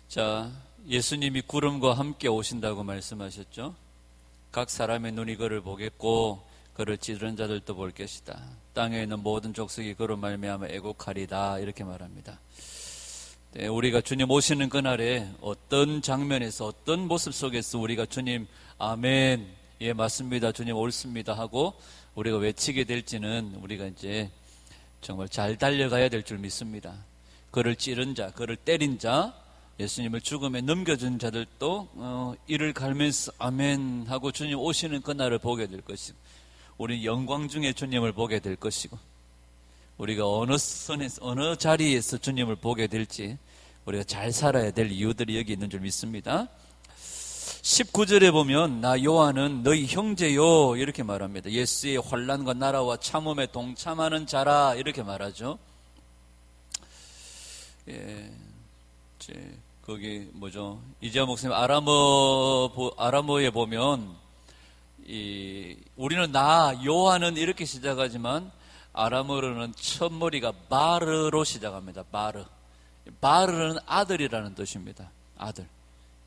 자, 예수님이 구름과 함께 오신다고 말씀하셨죠. 각 사람의 눈이 그를 보겠고 그를 찌르는 자들도 볼 것이다. 땅에 있는 모든 족속이 그로 말미암아 애곡하리다, 이렇게 말합니다. 네, 우리가 주님 오시는 그날에 어떤 장면에서 어떤 모습 속에서 우리가 주님 아멘, 예 맞습니다, 주님 옳습니다 하고 우리가 외치게 될지는 우리가 이제 정말 잘 달려가야 될 줄 믿습니다. 그를 찌른 자, 그를 때린 자, 예수님을 죽음에 넘겨준 자들도 이를 갈면서 아멘 하고 주님 오시는 그날을 보게 될 것이고, 우리 영광 중에 주님을 보게 될 것이고, 우리가 어느 선에서 어느 자리에서 주님을 보게 될지 우리가 잘 살아야 될 이유들이 여기 있는 줄 믿습니다. 19절에 보면 나 요한은 너희 형제요, 이렇게 말합니다. 예수의 환난과 나라와 참음에 동참하는 자라, 이렇게 말하죠. 예, 거기 뭐죠? 이재화 목사님 아람어에 보면 우리는 나 요한은 이렇게 시작하지만 아람어로는 첫 머리가 바르로 시작합니다. 바르는 아들이라는 뜻입니다. 아들.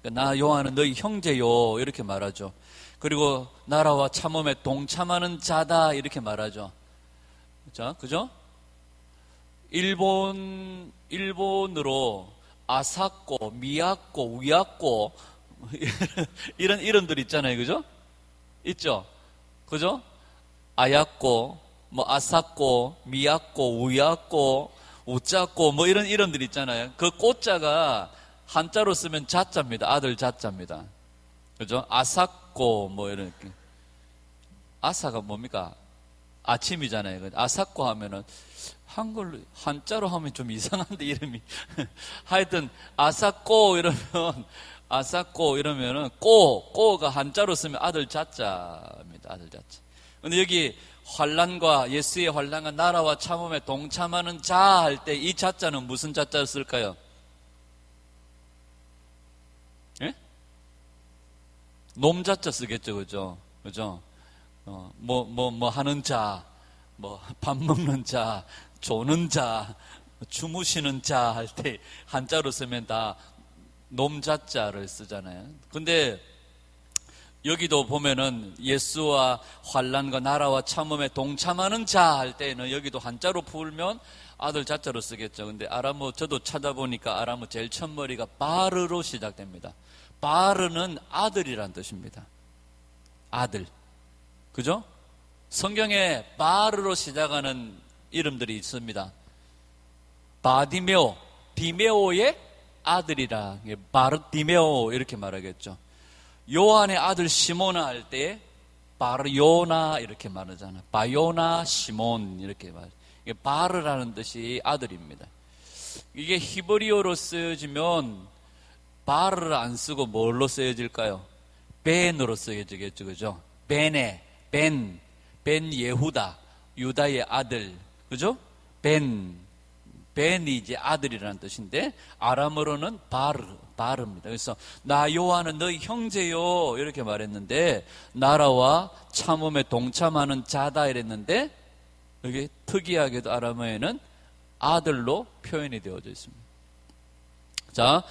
그러니까 나 요한은 너희 형제요, 이렇게 말하죠. 그리고 나라와 참음에 동참하는 자다, 이렇게 말하죠. 자, 그죠? 일본으로 아사코, 미야코, 우야코 이런 이름들 있잖아요. 그죠? 있죠? 그죠? 아야코, 뭐 아사코, 미야코, 우야코, 우짜코, 뭐 이런 이름들 있잖아요. 그 꼬자가 한자로 쓰면 자자입니다. 아들 자자입니다. 그죠? 아사코, 뭐 이렇게. 아사가 뭡니까? 아침이잖아요. 아사코 하면은 한자로 하면 좀 이상한데, 이름이. 하여튼, 아사코 이러면은, 꼬가 한자로 쓰면 아들 자자입니다. 아들 자자. 근데 여기 예수의 환난과 나라와 참음에 동참하는 자 할 때 이 자자는 무슨 자자를 쓸까요? 예? 놈자자 쓰겠죠. 그죠? 하는 자, 밥 먹는 자, 조는 자, 주무시는 자 할 때 한자로 쓰면 다 놈자자를 쓰잖아요. 근데 여기도 보면은 예수와 환난과 나라와 참음에 동참하는 자 할 때는 여기도 한자로 풀면 아들 자자로 쓰겠죠. 근데 아람어, 저도 찾아보니까 아람어 제일 첫머리가 바르로 시작됩니다. 바르는 아들이란 뜻입니다. 아들. 그죠? 성경에 바르로 시작하는 이름들이 있습니다. 디메오의 아들이라, 바르디메오 이렇게 말하겠죠. 요한의 아들 시몬아 할 때 바르요나 이렇게 말하잖아요. 바요나 시몬 이렇게 말해요. 이게 바르라는 뜻이 아들입니다. 이게 히브리어로 쓰여지면 바르를 안 쓰고 뭘로 쓰여질까요? 벤으로 쓰여지겠죠. 그죠? 벤 예후다, 유다의 아들, 그죠? 벤이 이제 아들이라는 뜻인데 아람어로는 바르입니다. 그래서 나 요한은 너희 형제요, 이렇게 말했는데 나라와 참음에 동참하는 자다 이랬는데 여기 특이하게도 아람어에는 아들로 표현이 되어져 있습니다. 자,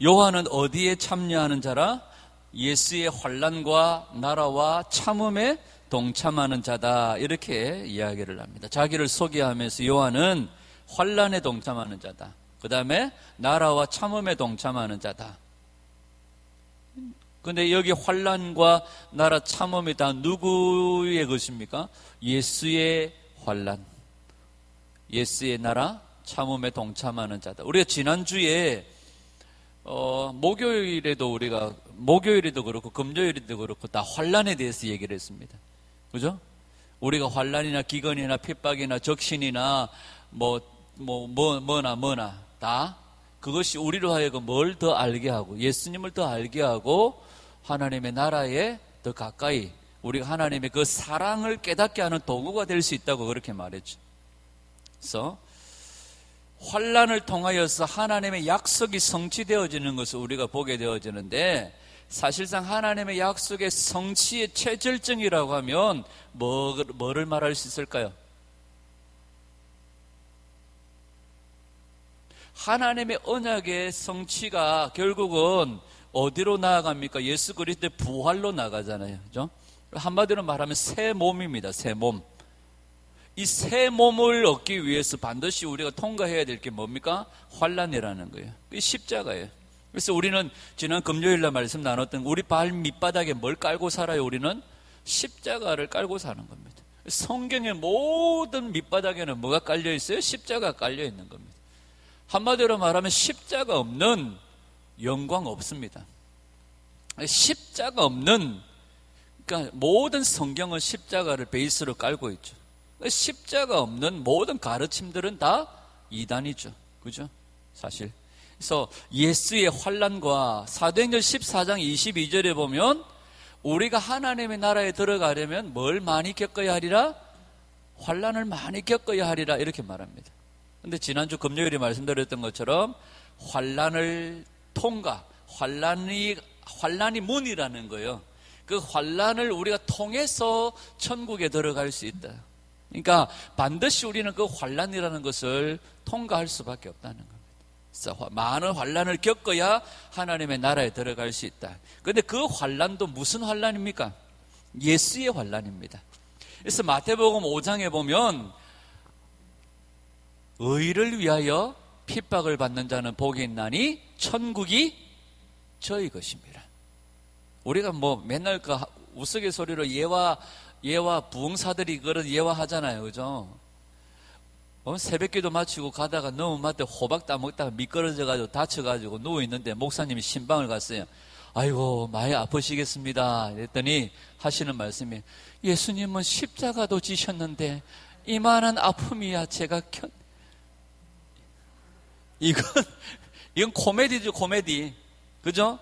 요한은 어디에 참여하는 자라? 예수의 환난과 나라와 참음에 동참하는 자다, 이렇게 이야기를 합니다. 자기를 소개하면서 요한은 환난에 동참하는 자다, 그 다음에 나라와 참음에 동참하는 자다. 근데 여기 환난과 나라 참음이 다 누구의 것입니까? 예수의 환난, 예수의 나라 참음에 동참하는 자다. 우리가 지난주에 목요일에도 그렇고 금요일에도 그렇고 다 환난에 대해서 얘기를 했습니다. 그죠? 우리가 환난이나 기근이나 핍박이나 적신이나 뭐나 다 그것이 우리로 하여금 뭘 더 알게 하고 예수님을 더 알게 하고 하나님의 나라에 더 가까이 우리가 하나님의 그 사랑을 깨닫게 하는 도구가 될 수 있다고 그렇게 말했죠. 그래서 환난을 통하여서 하나님의 약속이 성취되어지는 것을 우리가 보게 되어지는데, 사실상 하나님의 약속의 성취의 최절정이라고 하면 뭐를 말할 수 있을까요? 하나님의 언약의 성취가 결국은 어디로 나아갑니까? 예수 그리스도의 부활로 나가잖아요. 그죠? 한마디로 말하면 새 몸입니다. 새 몸. 이 새 몸을 얻기 위해서 반드시 우리가 통과해야 될 게 뭡니까? 환난이라는 거예요. 이 십자가예요. 그래서 우리는 지난 금요일날 말씀 나눴던 우리 발 밑바닥에 뭘 깔고 살아요? 우리는 십자가를 깔고 사는 겁니다. 성경의 모든 밑바닥에는 뭐가 깔려 있어요? 십자가가 깔려 있는 겁니다. 한마디로 말하면 십자가 없는 영광 없습니다. 십자가 없는, 그러니까 모든 성경은 십자가를 베이스로 깔고 있죠. 십자가 없는 모든 가르침들은 다 이단이죠. 그죠? 사실. 그래서 예수의 환난과 사도행전 14장 22절에 보면 우리가 하나님의 나라에 들어가려면 뭘 많이 겪어야 하리라? 환난을 많이 겪어야 하리라 이렇게 말합니다. 그런데 지난주 금요일에 말씀드렸던 것처럼 환난을 통과, 환난이 문이라는 거예요. 그 환난을 우리가 통해서 천국에 들어갈 수 있다. 그러니까 반드시 우리는 그 환난이라는 것을 통과할 수밖에 없다는 겁니다. 그래서 많은 환난을 겪어야 하나님의 나라에 들어갈 수 있다. 그런데 그 환난도 무슨 환난입니까? 예수의 환난입니다. 그래서 마태복음 5장에 보면 의를 위하여 핍박을 받는 자는 복이 있나니 천국이 저희 것입니다. 우리가 뭐 맨날 그 우스갯소리로 예와 부흥사들이 그런 예화하잖아요. 그죠? 새벽기도 마치고 가다가 너무 맞대 호박 따먹다가 미끄러져가지고 다쳐가지고 누워있는데 목사님이 신방을 갔어요. 아이고 많이 아프시겠습니다. 그랬더니 하시는 말씀이 예수님은 십자가도 지셨는데 이만한 아픔이야 제가 이건 코미디죠. 코미디. 그죠?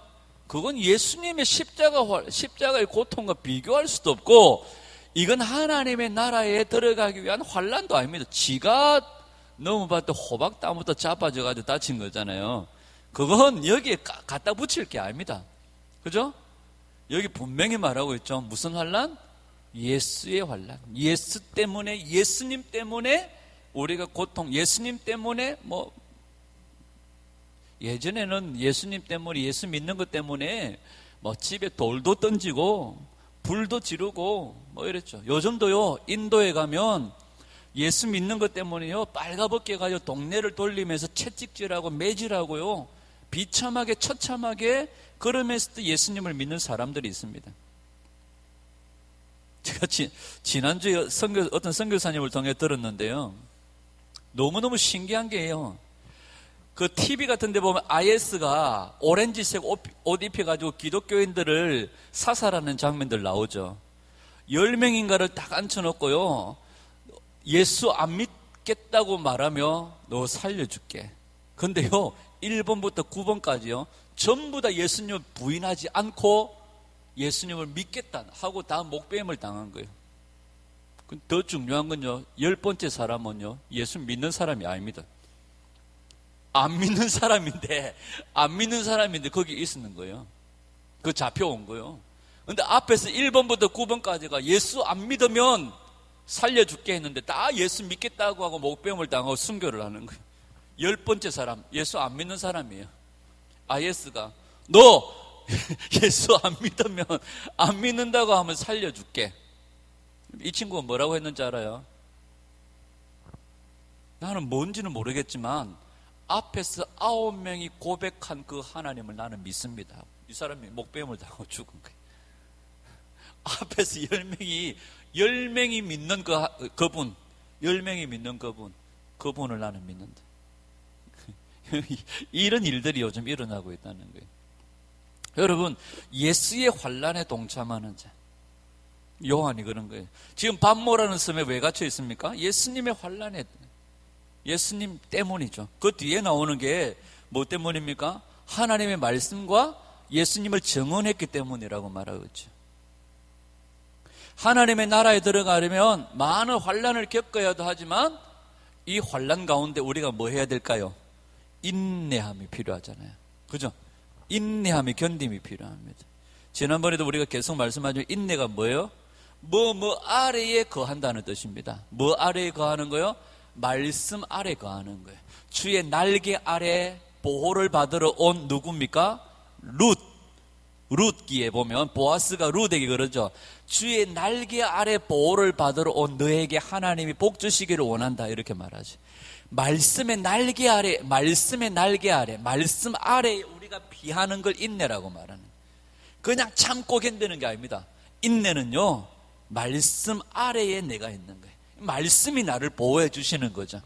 그건 예수님의 십자가의 고통과 비교할 수도 없고 이건 하나님의 나라에 들어가기 위한 환난도 아닙니다. 지가 넘어봤던 호박 따부터 자빠져가지고 다친 거잖아요. 그건 여기에 갖다 붙일 게 아닙니다. 그죠? 여기 분명히 말하고 있죠. 무슨 환난? 예수의 환난. 예수 때문에, 예수님 때문에 우리가 고통, 예수님 때문에 예전에는 예수님 때문에, 예수 믿는 것 때문에 집에 돌도 던지고 불도 지르고 이랬죠. 요즘도요, 인도에 가면 예수 믿는 것 때문에요, 빨가벗게 가지고 동네를 돌리면서 채찍질하고 매질하고요, 비참하게 처참하게 그러면서도 예수님을 믿는 사람들이 있습니다. 제가 지난주에 어떤 선교사님을 통해 들었는데요, 너무너무 신기한 게요, 그 TV 같은 데 보면 IS가 오렌지색 옷 입혀가지고 기독교인들을 사살하는 장면들 나오죠. 10명인가를 딱 앉혀놓고요, 예수 안 믿겠다고 말하며 너 살려줄게. 근데요, 1번부터 9번까지요, 전부 다 예수님을 부인하지 않고 예수님을 믿겠다 하고 다 목배임을 당한 거예요. 더 중요한 건요, 10번째 사람은요, 예수 믿는 사람이 아닙니다. 안 믿는 사람인데 거기 있는 거예요. 그 잡혀온 거예요. 근데 앞에서 1번부터 9번까지가 예수 안 믿으면 살려줄게 했는데 다 예수 믿겠다고 하고 목배움을 당하고 순교를 하는 거예요. 10번째 사람, 예수 안 믿는 사람이에요. IS가 너 예수 안 믿는다고 하면 살려줄게. 이 친구가 뭐라고 했는지 알아요? 나는 뭔지는 모르겠지만 앞에서 9명이 고백한 그 하나님을 나는 믿습니다. 이 사람이 목배움을 당하고 죽은 거예요. 앞에서 10명이 믿는 그분, 10명이 믿는 그분을 나는 믿는다. 이런 일들이 요즘 일어나고 있다는 거예요. 여러분, 예수의 환난에 동참하는 자, 요한이 그런 거예요. 지금 밤모라는 섬에 왜 갇혀 있습니까? 예수님의 환난에, 예수님 때문이죠. 그 뒤에 나오는 게 뭐 때문입니까? 하나님의 말씀과 예수님을 증언했기 때문이라고 말하고 있죠. 하나님의 나라에 들어가려면 많은 환난을 겪어야도 하지만 이 환난 가운데 우리가 뭐 해야 될까요? 인내함이 필요하잖아요. 그죠? 인내함이, 견딤이 필요합니다. 지난번에도 우리가 계속 말씀하죠. 인내가 뭐예요? 뭐 아래에 거한다는 뜻입니다. 뭐 아래에 거하는 거요? 말씀 아래 거하는 거예요. 주의 날개 아래 보호를 받으러 온 누굽니까? 룻기에 보면 보아스가 룻에게 그러죠. 주의 날개 아래 보호를 받으러 온 너에게 하나님이 복 주시기를 원한다, 이렇게 말하죠. 말씀의 날개 아래, 말씀 아래에 우리가 피하는 걸 인내라고 말하는 거예요. 그냥 참고 견디는 게 아닙니다. 인내는요, 말씀 아래에 내가 있는 거예요. 말씀이 나를 보호해 주시는 거죠.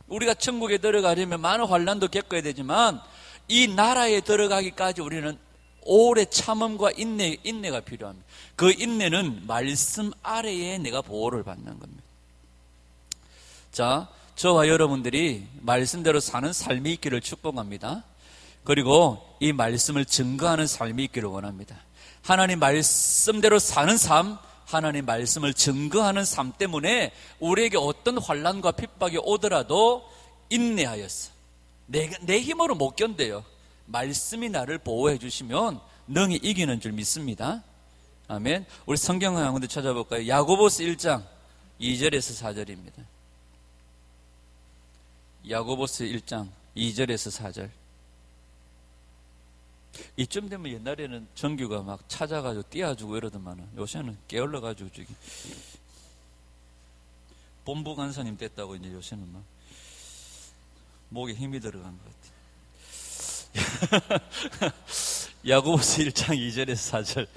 우리가 천국에 들어가려면 많은 환난도 겪어야 되지만 이 나라에 들어가기까지 우리는 오래 참음과 인내가 필요합니다. 그 인내는 말씀 아래에 내가 보호를 받는 겁니다. 자, 저와 여러분들이 말씀대로 사는 삶이 있기를 축복합니다. 그리고 이 말씀을 증거하는 삶이 있기를 원합니다. 하나님 말씀대로 사는 삶, 하나님 말씀을 증거하는 삶 때문에 우리에게 어떤 환난과 핍박이 오더라도 인내하였어. 내 힘으로 못 견뎌요. 말씀이 나를 보호해 주시면 능히 이기는 줄 믿습니다. 아멘. 우리 성경을 한 군데 찾아볼까요? 야고보스 1장 2절에서 4절입니다. 야고보스 1장 2절에서 4절. 이쯤 되면 옛날에는 정규가 막 찾아가지고 띄워주고 이러더만은 요새는 게을러가지고 저기 본부 간사님 됐다고 이제 요새는 막 목에 힘이 들어간 것 같아요. 야고보스 1장 2절에서 4절.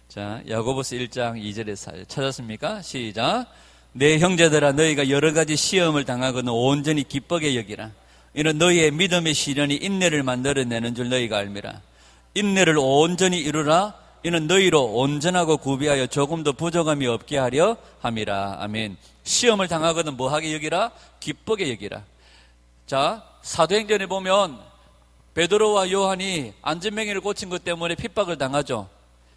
자, 야고보스 1장 2절에서 4절 찾았습니까? 시작. 내 형제들아, 너희가 여러 가지 시험을 당하거든 온전히 기쁘게 여기라. 이는 너희의 믿음의 시련이 인내를 만들어내는 줄 너희가 알미라. 인내를 온전히 이루라. 이는 너희로 온전하고 구비하여 조금도 부족함이 없게 하려 함이라. 아멘. 시험을 당하거든 뭐하게 여기라? 기쁘게 여기라. 자, 사도행전에 보면 베드로와 요한이 안전병이를 고친 것 때문에 핍박을 당하죠.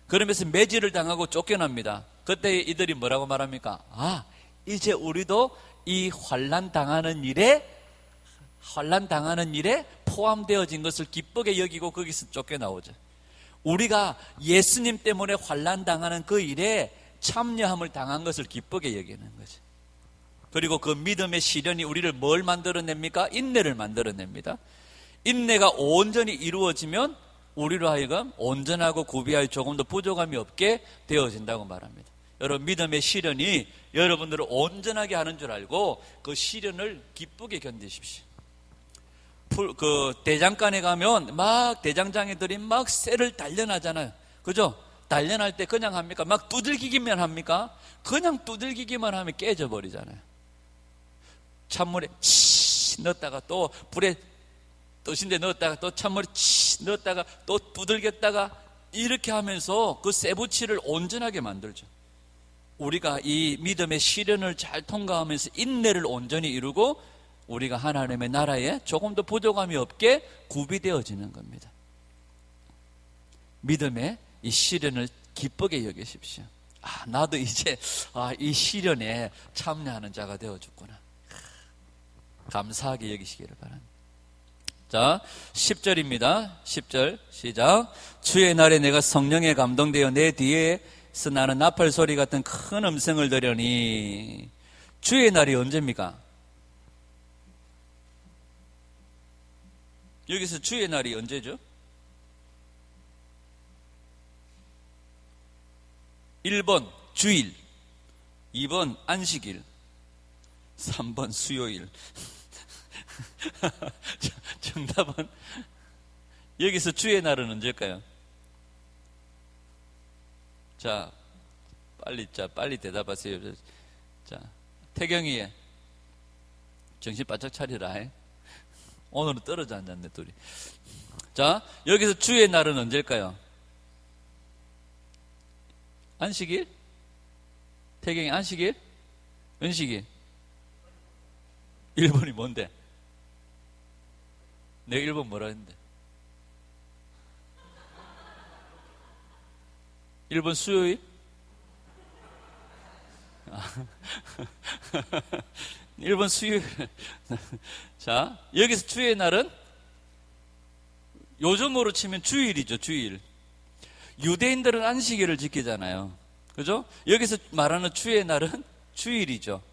그러면서 매질을 당하고 쫓겨납니다. 그때 이들이 뭐라고 말합니까? 아, 이제 우리도 이 환난 당하는 일에 포함되어진 것을 기쁘게 여기고 거기서 쫓겨나오죠. 우리가 예수님 때문에 환난 당하는 그 일에 참여함을 당한 것을 기쁘게 여기는 거죠. 그리고 그 믿음의 시련이 우리를 뭘 만들어냅니까? 인내를 만들어냅니다. 인내가 온전히 이루어지면 우리로 하여금 온전하고 구비하여 조금도 부족함이 없게 되어진다고 말합니다. 여러분, 믿음의 시련이 여러분들을 온전하게 하는 줄 알고 그 시련을 기쁘게 견디십시오. 그 대장간에 가면 막 대장장이들이 막 쇠를 단련하잖아요. 그죠? 단련할 때 그냥 합니까? 막 두들기기만 합니까? 그냥 두들기기만 하면 깨져버리잖아요. 찬물에 치 넣었다가 또 불에 뜨신데 넣었다가 또 찬물에 치 넣었다가 또 두들겼다가 이렇게 하면서 그 쇠붙이를 온전하게 만들죠. 우리가 이 믿음의 시련을 잘 통과하면서 인내를 온전히 이루고 우리가 하나님의 나라에 조금도 부족함이 없게 구비되어지는 겁니다. 믿음의 이 시련을 기쁘게 여기십시오. 아, 나도 이제 이 시련에 참여하는 자가 되어줬구나. 감사하게 여기시기를 바랍니다. 자, 10절입니다. 10절 시작. 주의 날에 내가 성령에 감동되어 내 뒤에서 나는 나팔 소리 같은 큰 음성을 들으니. 주의 날이 언제입니까? 여기서 주의 날이 언제죠? 1번 주일, 2번 안식일, 3번 수요일. 정답은 여기서 주의 날은 언제일까요? 자, 빨리 대답하세요. 자, 태경이의 정신 바짝 차리라. 오늘은 떨어져 앉았네, 둘이. 자, 여기서 주의 날은 언제일까요? 안식일? 태경이 안식일? 은식일? 1번이 뭔데? 내가 1번 뭐라 했는데? 1번 수요일? 1번 수요일. 자, 여기서 주의 날은 요즘으로 치면 주일이죠, 주일. 유대인들은 안식일을 지키잖아요. 그죠? 여기서 말하는 주의 날은 주일이죠.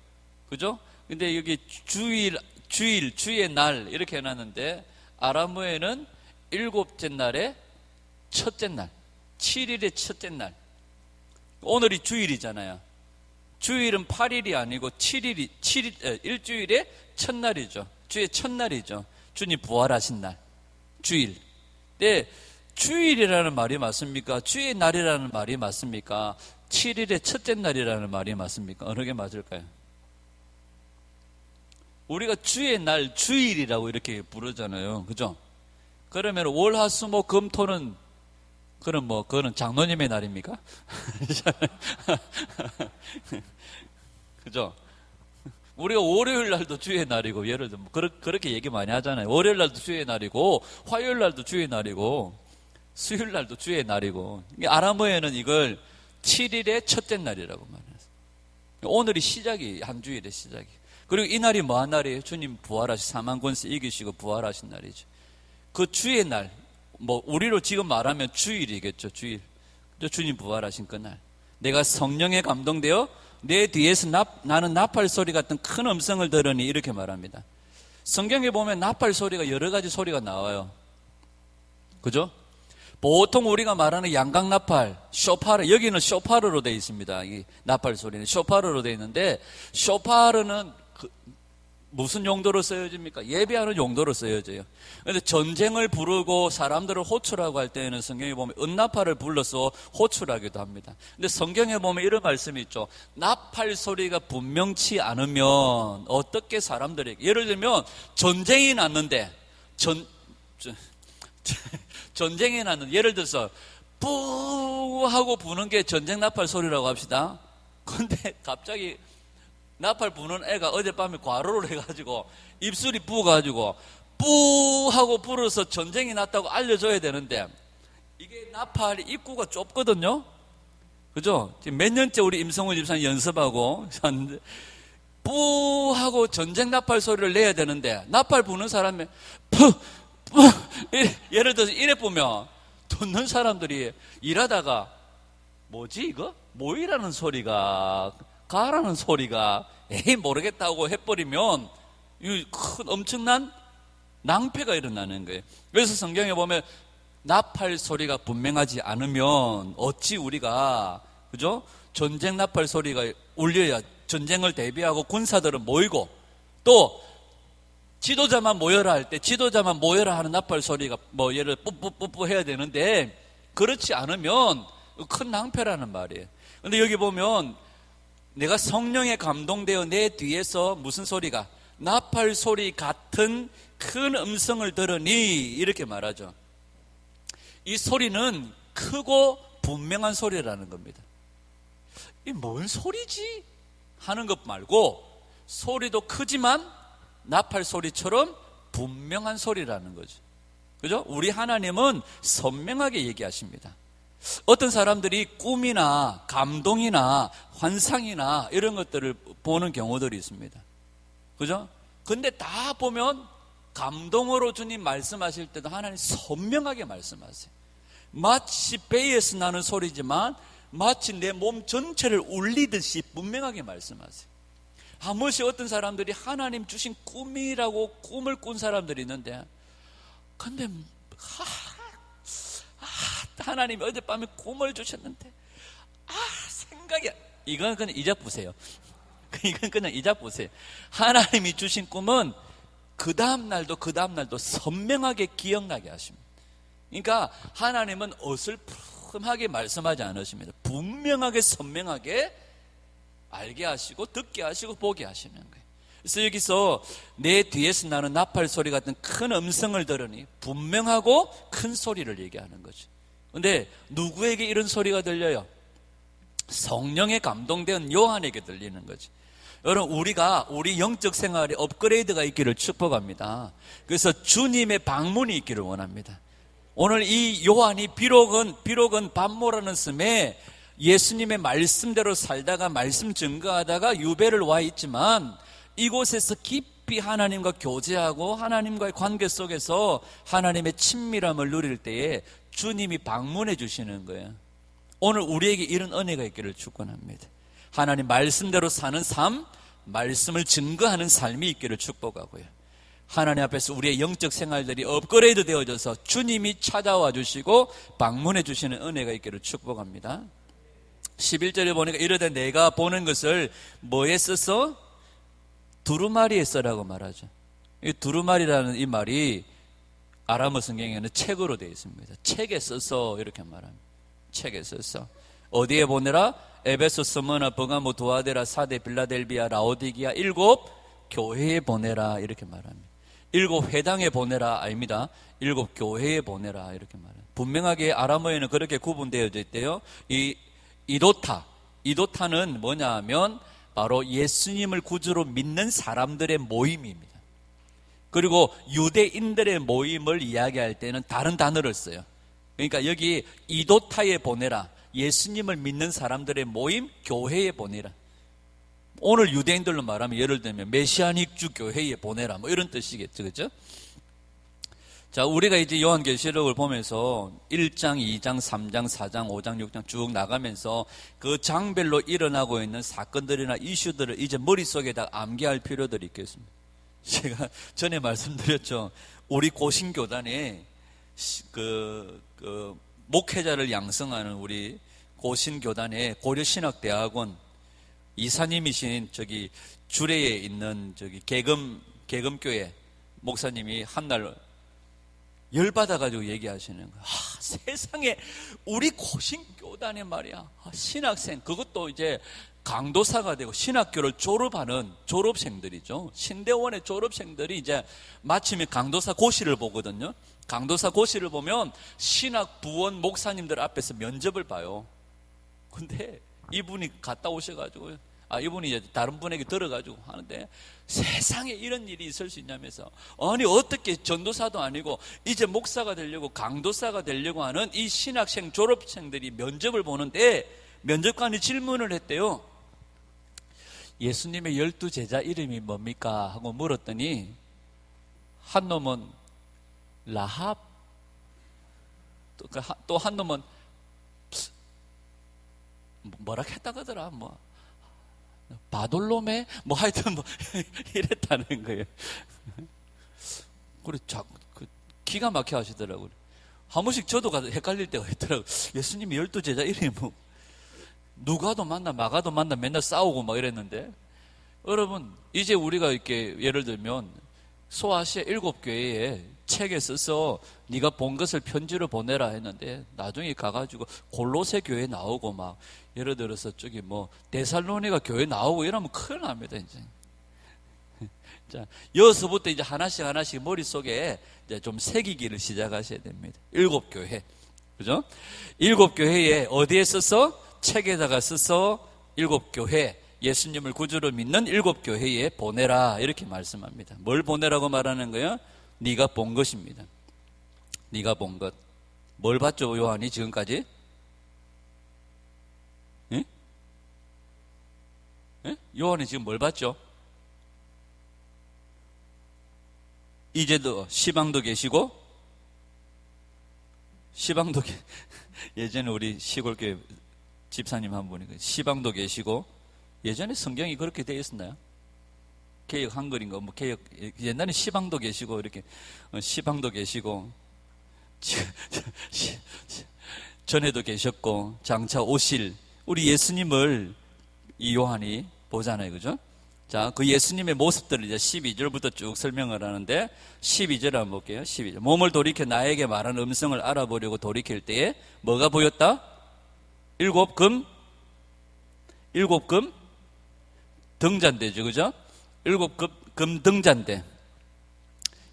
그죠? 근데 여기 주의 날 이렇게 해놨는데 아람어에는 일곱째 날의 첫째 날, 7일의 첫째 날. 오늘이 주일이잖아요. 주일은 8일이 아니고 7일, 일주일의 첫날이죠. 주의 첫날이죠. 주님 부활하신 날, 주일. 네, 주일이라는 말이 맞습니까? 주의 날이라는 말이 맞습니까? 7일의 첫째 날이라는 말이 맞습니까? 어느 게 맞을까요? 우리가 주의 날, 주일이라고 이렇게 부르잖아요. 그죠? 그러면 월, 화, 수, 목, 금, 토는 그거는 장로님의 날입니까? 그죠? 우리가 월요일 날도 주의 날이고, 예를 들면, 그렇게 얘기 많이 하잖아요. 월요일 날도 주의 날이고, 화요일 날도 주의 날이고, 수요일 날도 주의 날이고. 아람어에는 이걸 7일의 첫째 날이라고 말해요. 오늘이 시작이, 한 주일의 시작이. 그리고 이 날이 뭐한 날이에요? 주님 부활하신, 사망권세 이기시고 부활하신 날이죠. 그 주의 날, 우리로 지금 말하면 주일이겠죠, 주일. 주님 부활하신 그 날. 내가 성령에 감동되어 내 뒤에서 나는 나팔 소리 같은 큰 음성을 들으니 이렇게 말합니다. 성경에 보면 나팔 소리가 여러 가지 소리가 나와요. 그죠? 보통 우리가 말하는 양각 나팔, 쇼파르, 여기는 쇼파르로 되어 있습니다. 이 나팔 소리는 쇼파르로 되어 있는데, 쇼파르는 무슨 용도로 쓰여집니까? 예배하는 용도로 쓰여져요. 그런데 전쟁을 부르고 사람들을 호출하고 할 때에는 성경에 보면 은나팔을 불러서 호출하기도 합니다. 근데 성경에 보면 이런 말씀이 있죠. 나팔 소리가 분명치 않으면 어떻게 사람들에게, 예를 들면 전쟁이 났는데 전쟁이 났는데 예를 들어서 뿌 하고 부는 게 전쟁 나팔 소리라고 합시다. 근데 갑자기 나팔 부는 애가 어젯밤에 과로를 해가지고 입술이 부어가지고 뿌 하고 불어서 전쟁이 났다고 알려줘야 되는데, 이게 나팔 입구가 좁거든요. 그죠? 지금 몇 년째 우리 임성훈 집사님 연습하고 뿌 하고 전쟁 나팔 소리를 내야 되는데, 나팔 부는 사람이 푸 예를 들어서 이래 보면 듣는 사람들이 일하다가 뭐지 이거? 모이라는 소리가, 가라는 소리가, 에이 모르겠다고 해버리면 큰 엄청난 낭패가 일어나는 거예요. 그래서 성경에 보면 나팔 소리가 분명하지 않으면 어찌 우리가, 그죠? 전쟁 나팔 소리가 울려야 전쟁을 대비하고 군사들은 모이고, 또 지도자만 모여라 할 때 지도자만 모여라 하는 나팔 소리가 예를 뿌뿌뿌뿌 해야 되는데, 그렇지 않으면 큰 낭패라는 말이에요. 근데 여기 보면 내가 성령에 감동되어 내 뒤에서 무슨 소리가, 나팔 소리 같은 큰 음성을 들으니 이렇게 말하죠. 이 소리는 크고 분명한 소리라는 겁니다. 이 뭔 소리지? 하는 것 말고 소리도 크지만 나팔 소리처럼 분명한 소리라는 거죠. 그죠? 우리 하나님은 선명하게 얘기하십니다. 어떤 사람들이 꿈이나 감동이나 환상이나 이런 것들을 보는 경우들이 있습니다. 그죠? 근데 다 보면 감동으로 주님 말씀하실 때도 하나님 선명하게 말씀하세요. 마치 배에서 나는 소리지만 마치 내 몸 전체를 울리듯이 분명하게 말씀하세요. 한 번씩 어떤 사람들이 하나님 주신 꿈이라고 꿈을 꾼 사람들이 있는데, 근데 하나님이 어젯밤에 꿈을 주셨는데 생각이, 이건 그냥 이작 보세요. 이건 그냥 이작 보세요. 하나님이 주신 꿈은 그 다음날도 선명하게 기억나게 하십니다. 그러니까 하나님은 어슬프하게 말씀하지 않으십니다. 분명하게 선명하게 알게 하시고 듣게 하시고 보게 하시는 거예요. 그래서 여기서 내 뒤에서 나는 나팔 소리 같은 큰 음성을 들으니 분명하고 큰 소리를 얘기하는 거죠. 근데 누구에게 이런 소리가 들려요? 성령에 감동된 요한에게 들리는 거지. 여러분, 우리 영적 생활에 업그레이드가 있기를 축복합니다. 그래서 주님의 방문이 있기를 원합니다. 오늘 이 요한이 비록은 밤모라는 섬에 예수님의 말씀대로 살다가 말씀 증거하다가 유배를 와 있지만, 이곳에서 깊이 하나님과 교제하고 하나님과의 관계 속에서 하나님의 친밀함을 누릴 때에 주님이 방문해 주시는 거예요. 오늘 우리에게 이런 은혜가 있기를 축원합니다. 하나님 말씀대로 사는 삶, 말씀을 증거하는 삶이 있기를 축복하고요. 하나님 앞에서 우리의 영적 생활들이 업그레이드 되어져서 주님이 찾아와 주시고 방문해 주시는 은혜가 있기를 축복합니다. 11절에 보니까 이르되 내가 보는 것을 뭐에 써서? 두루마리에 써라고 말하죠. 이 두루마리라는 이 말이 아람어 성경에는 책으로 되어 있습니다. 책에 써서 이렇게 말합니다. 책에 써서. 어디에 보내라? 에베소, 스무나, 버가모, 두아데라, 사데, 빌라델비아, 라오디기아 7 교회에 보내라 이렇게 말합니다. 7 회당에 보내라 아닙니다. 7 교회에 보내라 이렇게 말합니다. 분명하게 아람어에는 그렇게 구분되어져 있대요. 이도타는 뭐냐 하면 바로 예수님을 구주로 믿는 사람들의 모임입니다. 그리고 유대인들의 모임을 이야기할 때는 다른 단어를 써요. 그러니까 여기 이도타에 보내라, 예수님을 믿는 사람들의 모임, 교회에 보내라. 오늘 유대인들로 말하면 예를 들면 메시아닉주 교회에 보내라 뭐 이런 뜻이겠죠. 그렇죠? 자, 우리가 이제 요한계시록을 보면서 1장, 2장, 3장, 4장, 5장, 6장 쭉 나가면서 그 장별로 일어나고 있는 사건들이나 이슈들을 이제 머릿속에다 암기할 필요들이 있겠습니다. 제가 전에 말씀드렸죠. 우리 고신교단에 목회자를 양성하는 우리 고신교단에 고려신학대학원 이사님이신 저기 주례에 있는 저기 계금교회 목사님이 한날 열받아가지고 얘기하시는 거예요. 세상에 우리 고신교단에 말이야 신학생, 그것도 이제 강도사가 되고 신학교를 졸업하는 졸업생들이죠. 신대원의 졸업생들이 이제 마침에 강도사 고시를 보거든요. 강도사 고시를 보면 신학 부원 목사님들 앞에서 면접을 봐요. 근데 이분이 갔다 오셔가지고 이분이 이제 다른 분에게 들어가지고 하는데 세상에 이런 일이 있을 수 있냐면서, 아니 어떻게 전도사도 아니고 이제 목사가 되려고 강도사가 되려고 하는 이 신학생 졸업생들이 면접을 보는데 면접관이 질문을 했대요. 예수님의 12제자 이름이 뭡니까? 하고 물었더니 한 놈은 라합, 또 한 놈은 뭐라 했다 그러더라. 뭐 바돌로메 뭐 하여튼 뭐 이랬다는 거예요. 그래 기가 막혀 하시더라고요. 한 번씩 저도 가서 헷갈릴 때가 있더라고요. 예수님이 12제자 이름이 뭐 누가도 만나 마가도 만나 맨날 싸우고 막 이랬는데, 여러분 이제 우리가 이렇게 예를 들면 소아시아 7교회에 책에 써서 네가 본 것을 편지로 보내라 했는데 나중에 가가지고 골로새 교회 나오고 막 예를 들어서 저기 뭐 데살로니가 교회 나오고 이러면 큰일 납니다. 이제 자, 여기서부터 이제 하나씩 머릿속에 이제 좀 새기기를 시작하셔야 됩니다. 7교회, 그죠? 7교회에 어디에 써서? 책에다가 써서 7교회, 예수님을 구주로 믿는 7교회에 보내라 이렇게 말씀합니다. 뭘 보내라고 말하는 거예요? 네가 본 것입니다. 네가 본 것. 뭘 봤죠 요한이 지금까지? 예? 예? 요한이 지금 뭘 봤죠? 이제도 시방도 계시고, 예전에 우리 시골교회 집사님 한 분이 시방도 계시고, 예전에 성경이 그렇게 되어 있었나요? 개역 한글인가 뭐 개역, 옛날에 시방도 계시고 이렇게 시방도 계시고 전에도 계셨고 장차 오실 우리 예수님을 이 요한이 보잖아요, 그죠? 자, 그 예수님의 모습들을 이제 12절부터 쭉 설명을 하는데 12절 한번 볼게요. 12절. 몸을 돌이켜 나에게 말하는 음성을 알아보려고 돌이킬 때에 뭐가 보였다? 7 금 등잔대죠, 그죠? 7 금 등잔대.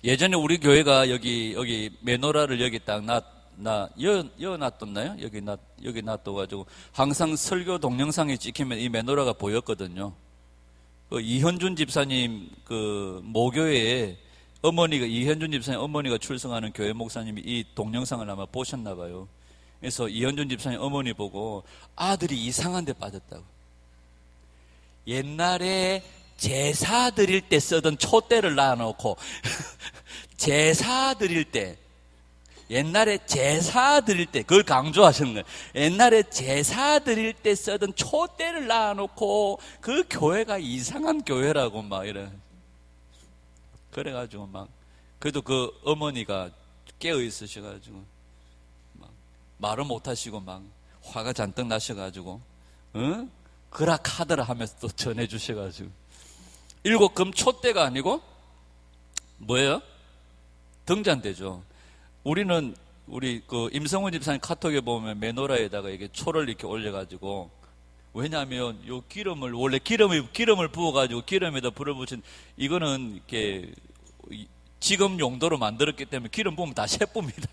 예전에 우리 교회가 여기 메노라를 여기 딱 놔뒀나요? 여기 놔둬가지고 항상 설교 동영상에 찍히면 이 메노라가 보였거든요. 그 이현준 집사님 그 모교회에 어머니가, 이현준 집사님 어머니가 출석하는 교회 목사님이 이 동영상을 아마 보셨나 봐요. 그래서 이현준 집사님 어머니 보고 아들이 이상한 데 빠졌다고. 옛날에 제사 드릴 때 쓰던 촛대를 놔놓고 제사 드릴 때 옛날에 제사 드릴 때, 그걸 강조하시는 거예요. 옛날에 제사 드릴 때 쓰던 촛대를 놔놓고 그 교회가 이상한 교회라고 막 이래. 그래가지고 막, 그래도 그 어머니가 깨어 있으셔가지고 막 말을 못하시고 막 화가 잔뜩 나셔가지고, 응? 그라카드라 하면서 또 전해주셔가지고. 7금 촛대가 아니고 뭐예요? 등잔대죠. 우리는 우리 그 임성훈 집사님 카톡에 보면 메노라에다가 이게 초를 이렇게 올려가지고, 왜냐하면 요 기름을 원래 기름을 부어가지고 기름에다 불을 붙인, 이거는 이렇게 지금 용도로 만들었기 때문에 기름 부으면 다 새쁩니다.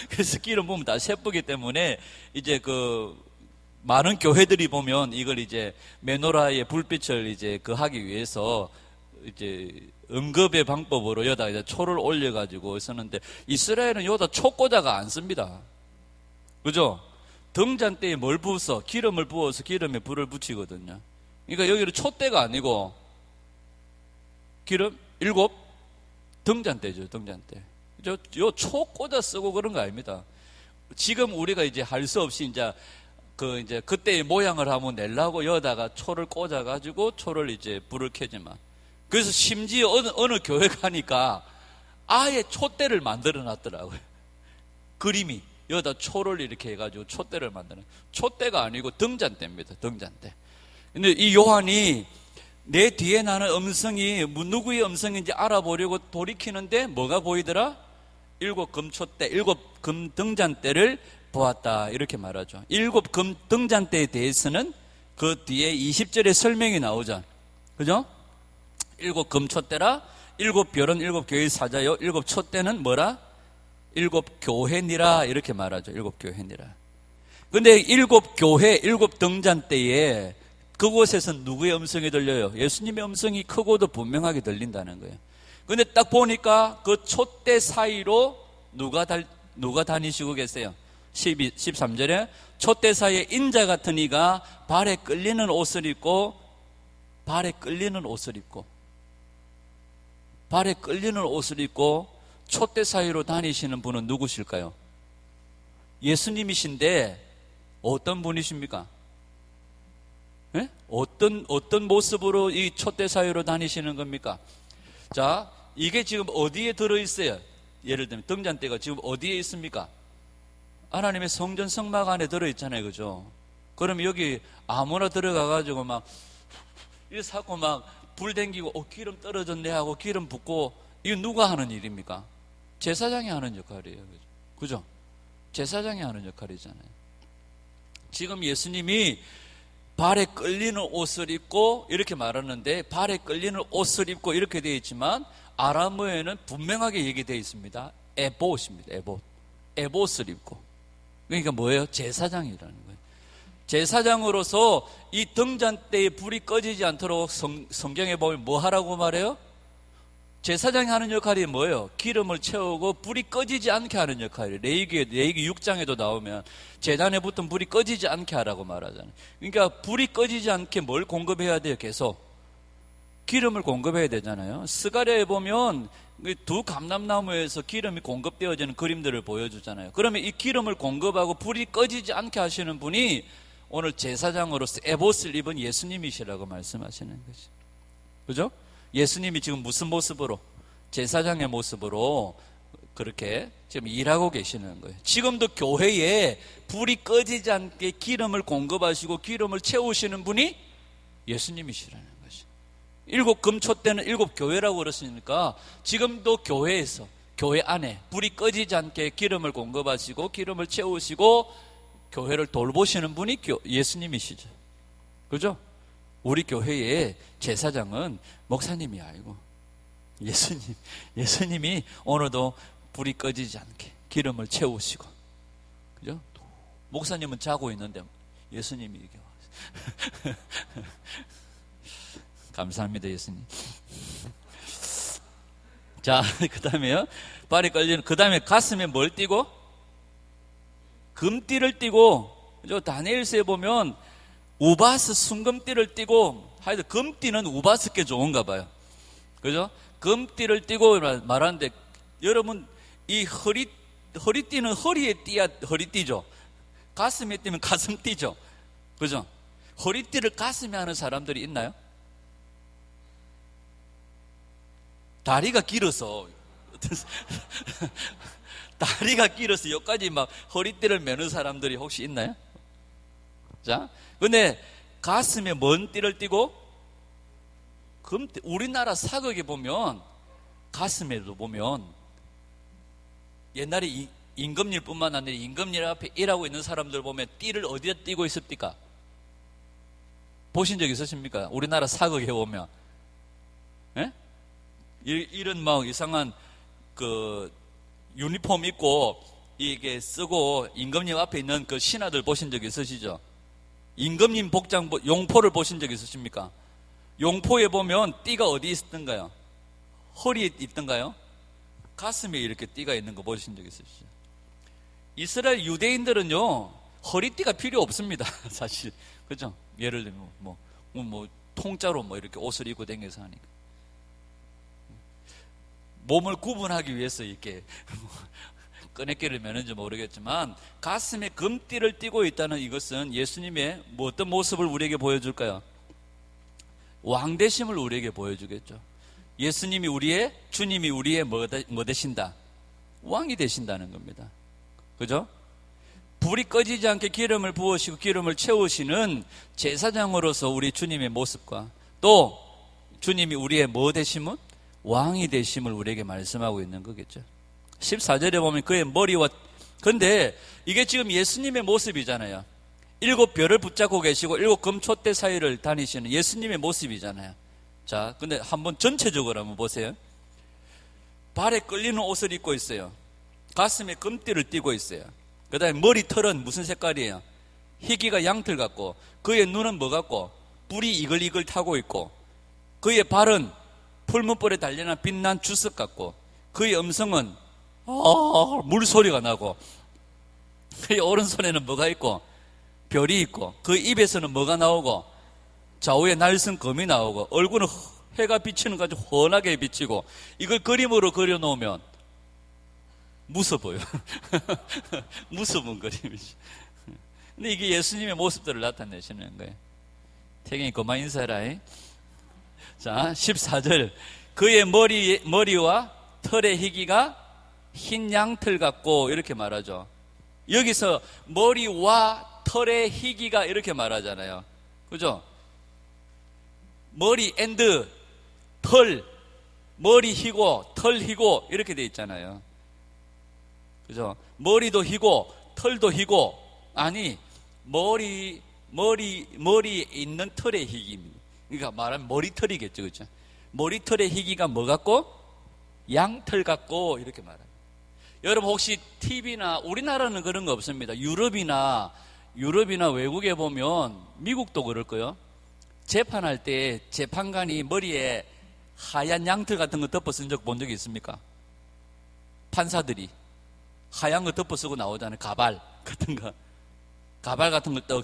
그래서 기름 부으면 다 새쁘기 때문에 이제 그 많은 교회들이 보면 이걸 이제 메노라의 불빛을 이제 그 하기 위해서 이제 응급의 방법으로 여기다 이제 초를 올려가지고 썼는데, 이스라엘은 여기다 촉고자가 안 씁니다. 그죠? 등잔대에 뭘 부어서 기름을 부어서 기름에 불을 붙이거든요. 그러니까 여기는 촛대가 아니고 기름 7 등잔대죠. 등잔대. 요 촉고자 쓰고 그런 거 아닙니다. 지금 우리가 이제 할 수 없이 이제 그때의 모양을 한번 내려고 여다가 초를 꽂아가지고 초를 이제 불을 켜지만, 그래서 심지어 어느 교회 가니까 아예 촛대를 만들어 놨더라고요. 그림이 여기다 초를 이렇게 해가지고 촛대를 만드는, 촛대가 아니고 등잔대입니다. 등잔대. 근데 이 요한이 내 뒤에 나는 음성이 누구의 음성인지 알아보려고 돌이키는데 뭐가 보이더라? 7금 촛대, 7금 등잔대를 보았다, 이렇게 말하죠. 7금 등잔대에 대해서는 그 뒤에 20절에 설명이 나오죠. 그죠? 7금 촛대라, 7별은 7교회의 사자요, 7촛대는 뭐라? 7교회니라, 이렇게 말하죠. 7교회니라. 근데 7교회, 7등잔대에 그곳에서 누구의 음성이 들려요? 예수님의 음성이 크고도 분명하게 들린다는 거예요. 근데 딱 보니까 그 촛대 사이로 누가 다니시고 계세요? 13절에 촛대 사이에 인자 같은 이가 발에 끌리는 옷을 입고 촛대 사이로 다니시는 분은 누구실까요? 예수님이신데 어떤 분이십니까? 네? 어떤 모습으로 이 촛대 사이로 다니시는 겁니까? 자, 이게 지금 어디에 들어있어요? 예를 들면 등잔대가 지금 어디에 있습니까? 하나님의 성전 성막 안에 들어있잖아요. 그죠? 그럼 여기 아무나 들어가가지고 막 이렇게 사고 막 불 댕기고 기름 떨어졌네 하고 기름 붓고, 이거 누가 하는 일입니까? 제사장이 하는 역할이에요. 그죠? 제사장이 하는 역할이잖아요. 지금 예수님이 발에 끌리는 옷을 입고 이렇게 말하는데, 발에 끌리는 옷을 입고 이렇게 되어 있지만 아람어에는 분명하게 얘기되어 있습니다. 에봇입니다. 에봇을 입고. 그러니까 뭐예요? 제사장이라는 거예요. 제사장으로서 이 등잔대에 불이 꺼지지 않도록 성경에 보면 뭐 하라고 말해요? 제사장이 하는 역할이 뭐예요? 기름을 채우고 불이 꺼지지 않게 하는 역할이에요. 레위기 6장에도 나오면 제단에 붙은 불이 꺼지지 않게 하라고 말하잖아요. 그러니까 불이 꺼지지 않게 뭘 공급해야 돼요? 계속 기름을 공급해야 되잖아요. 스가랴에 보면 두 감람나무에서 기름이 공급되어지는 그림들을 보여주잖아요. 그러면 이 기름을 공급하고 불이 꺼지지 않게 하시는 분이 오늘 제사장으로서 에봇을 입은 예수님이시라고 말씀하시는 거죠. 그죠? 예수님이 지금 무슨 모습으로? 제사장의 모습으로 그렇게 지금 일하고 계시는 거예요. 지금도 교회에 불이 꺼지지 않게 기름을 공급하시고 기름을 채우시는 분이 예수님이시라는 거죠. 7금 촛대는 7교회라고 그랬으니까 지금도 교회에서, 교회 안에 불이 꺼지지 않게 기름을 공급하시고 기름을 채우시고 교회를 돌보시는 분이 예수님이시죠. 그죠? 우리 교회의 제사장은 목사님이 아니고 예수님이 오늘도 불이 꺼지지 않게 기름을 채우시고, 그죠? 목사님은 자고 있는데 예수님이 이렇게 와서 감사합니다, 예수님. 자, 그 다음에요. 발이 끌리는, 그 다음에 가슴에 뭘 띠고? 금띠를 띠고, 그죠? 다니엘서에 보면 우바스 순금띠를 띠고, 하여튼 금띠는 우바스께 좋은가 봐요. 그죠? 금띠를 띠고 말하는데, 여러분 이 허리띠는 허리에 띠야 허리띠죠. 가슴에 띠면 가슴띠죠. 그죠? 허리띠를 가슴에 하는 사람들이 있나요? 다리가 길어서 다리가 길어서 여기까지 막 허리띠를 매는 사람들이 혹시 있나요? 자, 근데 가슴에 뭔 띠를 띠고? 금띠. 우리나라 사극에 보면 가슴에도 보면 옛날에 임금님 뿐만 아니라 임금님 앞에 일하고 있는 사람들 보면 띠를 어디에 띠고 있습니까? 보신 적 있으십니까? 우리나라 사극에 보면 예? 이런 막 이상한 그 유니폼 입고 이게 쓰고 임금님 앞에 있는 그 신하들 보신 적 있으시죠? 임금님 복장 용포를 보신 적 있으십니까? 용포에 보면 띠가 어디 있던가요? 허리에 있던가요? 가슴에 이렇게 띠가 있는 거 보신 적 있으시죠? 이스라엘 유대인들은요 허리띠가 필요 없습니다. 사실 그죠? 예를 들면 뭐 통짜로 뭐 이렇게 옷을 입고 다녀서 하니까 몸을 구분하기 위해서 이렇게 꺼내끼를 매는지 모르겠지만 가슴에 금띠를 띠고 있다는 이것은 예수님의 어떤 모습을 우리에게 보여줄까요? 왕되심을 우리에게 보여주겠죠. 예수님이 주님이 우리의 뭐 되신다? 왕이 되신다는 겁니다. 그죠? 불이 꺼지지 않게 기름을 부으시고 기름을 채우시는 제사장으로서 우리 주님의 모습과 또 주님이 우리의 뭐 되심은? 왕이 되심을 우리에게 말씀하고 있는 거겠죠. 14절에 보면 그의 머리와 근데 이게 지금 예수님의 모습이잖아요. 7별을 붙잡고 계시고 7금촛대 사이를 다니시는 예수님의 모습이잖아요. 자, 근데 한번 전체적으로 한번 보세요. 발에 끌리는 옷을 입고 있어요. 가슴에 금띠를 띠고 있어요. 그 다음에 머리털은 무슨 색깔이에요? 희귀가 양털 같고 그의 눈은 뭐 같고 뿔이 이글이글 타고 있고 그의 발은 풀무불에 달려난 빛난 주석 같고 그의 음성은 물소리가 나고 그의 오른손에는 뭐가 있고 별이 있고 그 입에서는 뭐가 나오고 좌우에 날선 검이 나오고 얼굴은 해가 비치는 것 같이 훤하게 비치고 이걸 그림으로 그려놓으면 무서워 보여. 무서운 그림이지. 근데 이게 예수님의 모습들을 나타내시는 거예요. 태경이 그만 인사해라. 자, 14절. 그의 머리와 털의 희기가 흰 양털 같고 이렇게 말하죠. 여기서 머리와 털의 희기가 이렇게 말하잖아요. 그죠? 머리 앤드 털, 머리 희고 털 희고 이렇게 돼 있잖아요. 그죠? 머리도 희고 털도 희고 아니 머리에 있는 털의 희기입니다. 그러니까 말하면 머리털이겠죠. 그죠? 머리털의 희기가 뭐 같고? 양털 같고 이렇게 말합니다. 여러분 혹시 TV나 우리나라는 그런 거 없습니다. 유럽이나 외국에 보면 미국도 그럴 거요. 재판할 때 재판관이 머리에 하얀 양털 같은 거 덮어 쓴 적 본 적이 있습니까? 판사들이 하얀 거 덮어 쓰고 나오잖아요. 가발 같은 거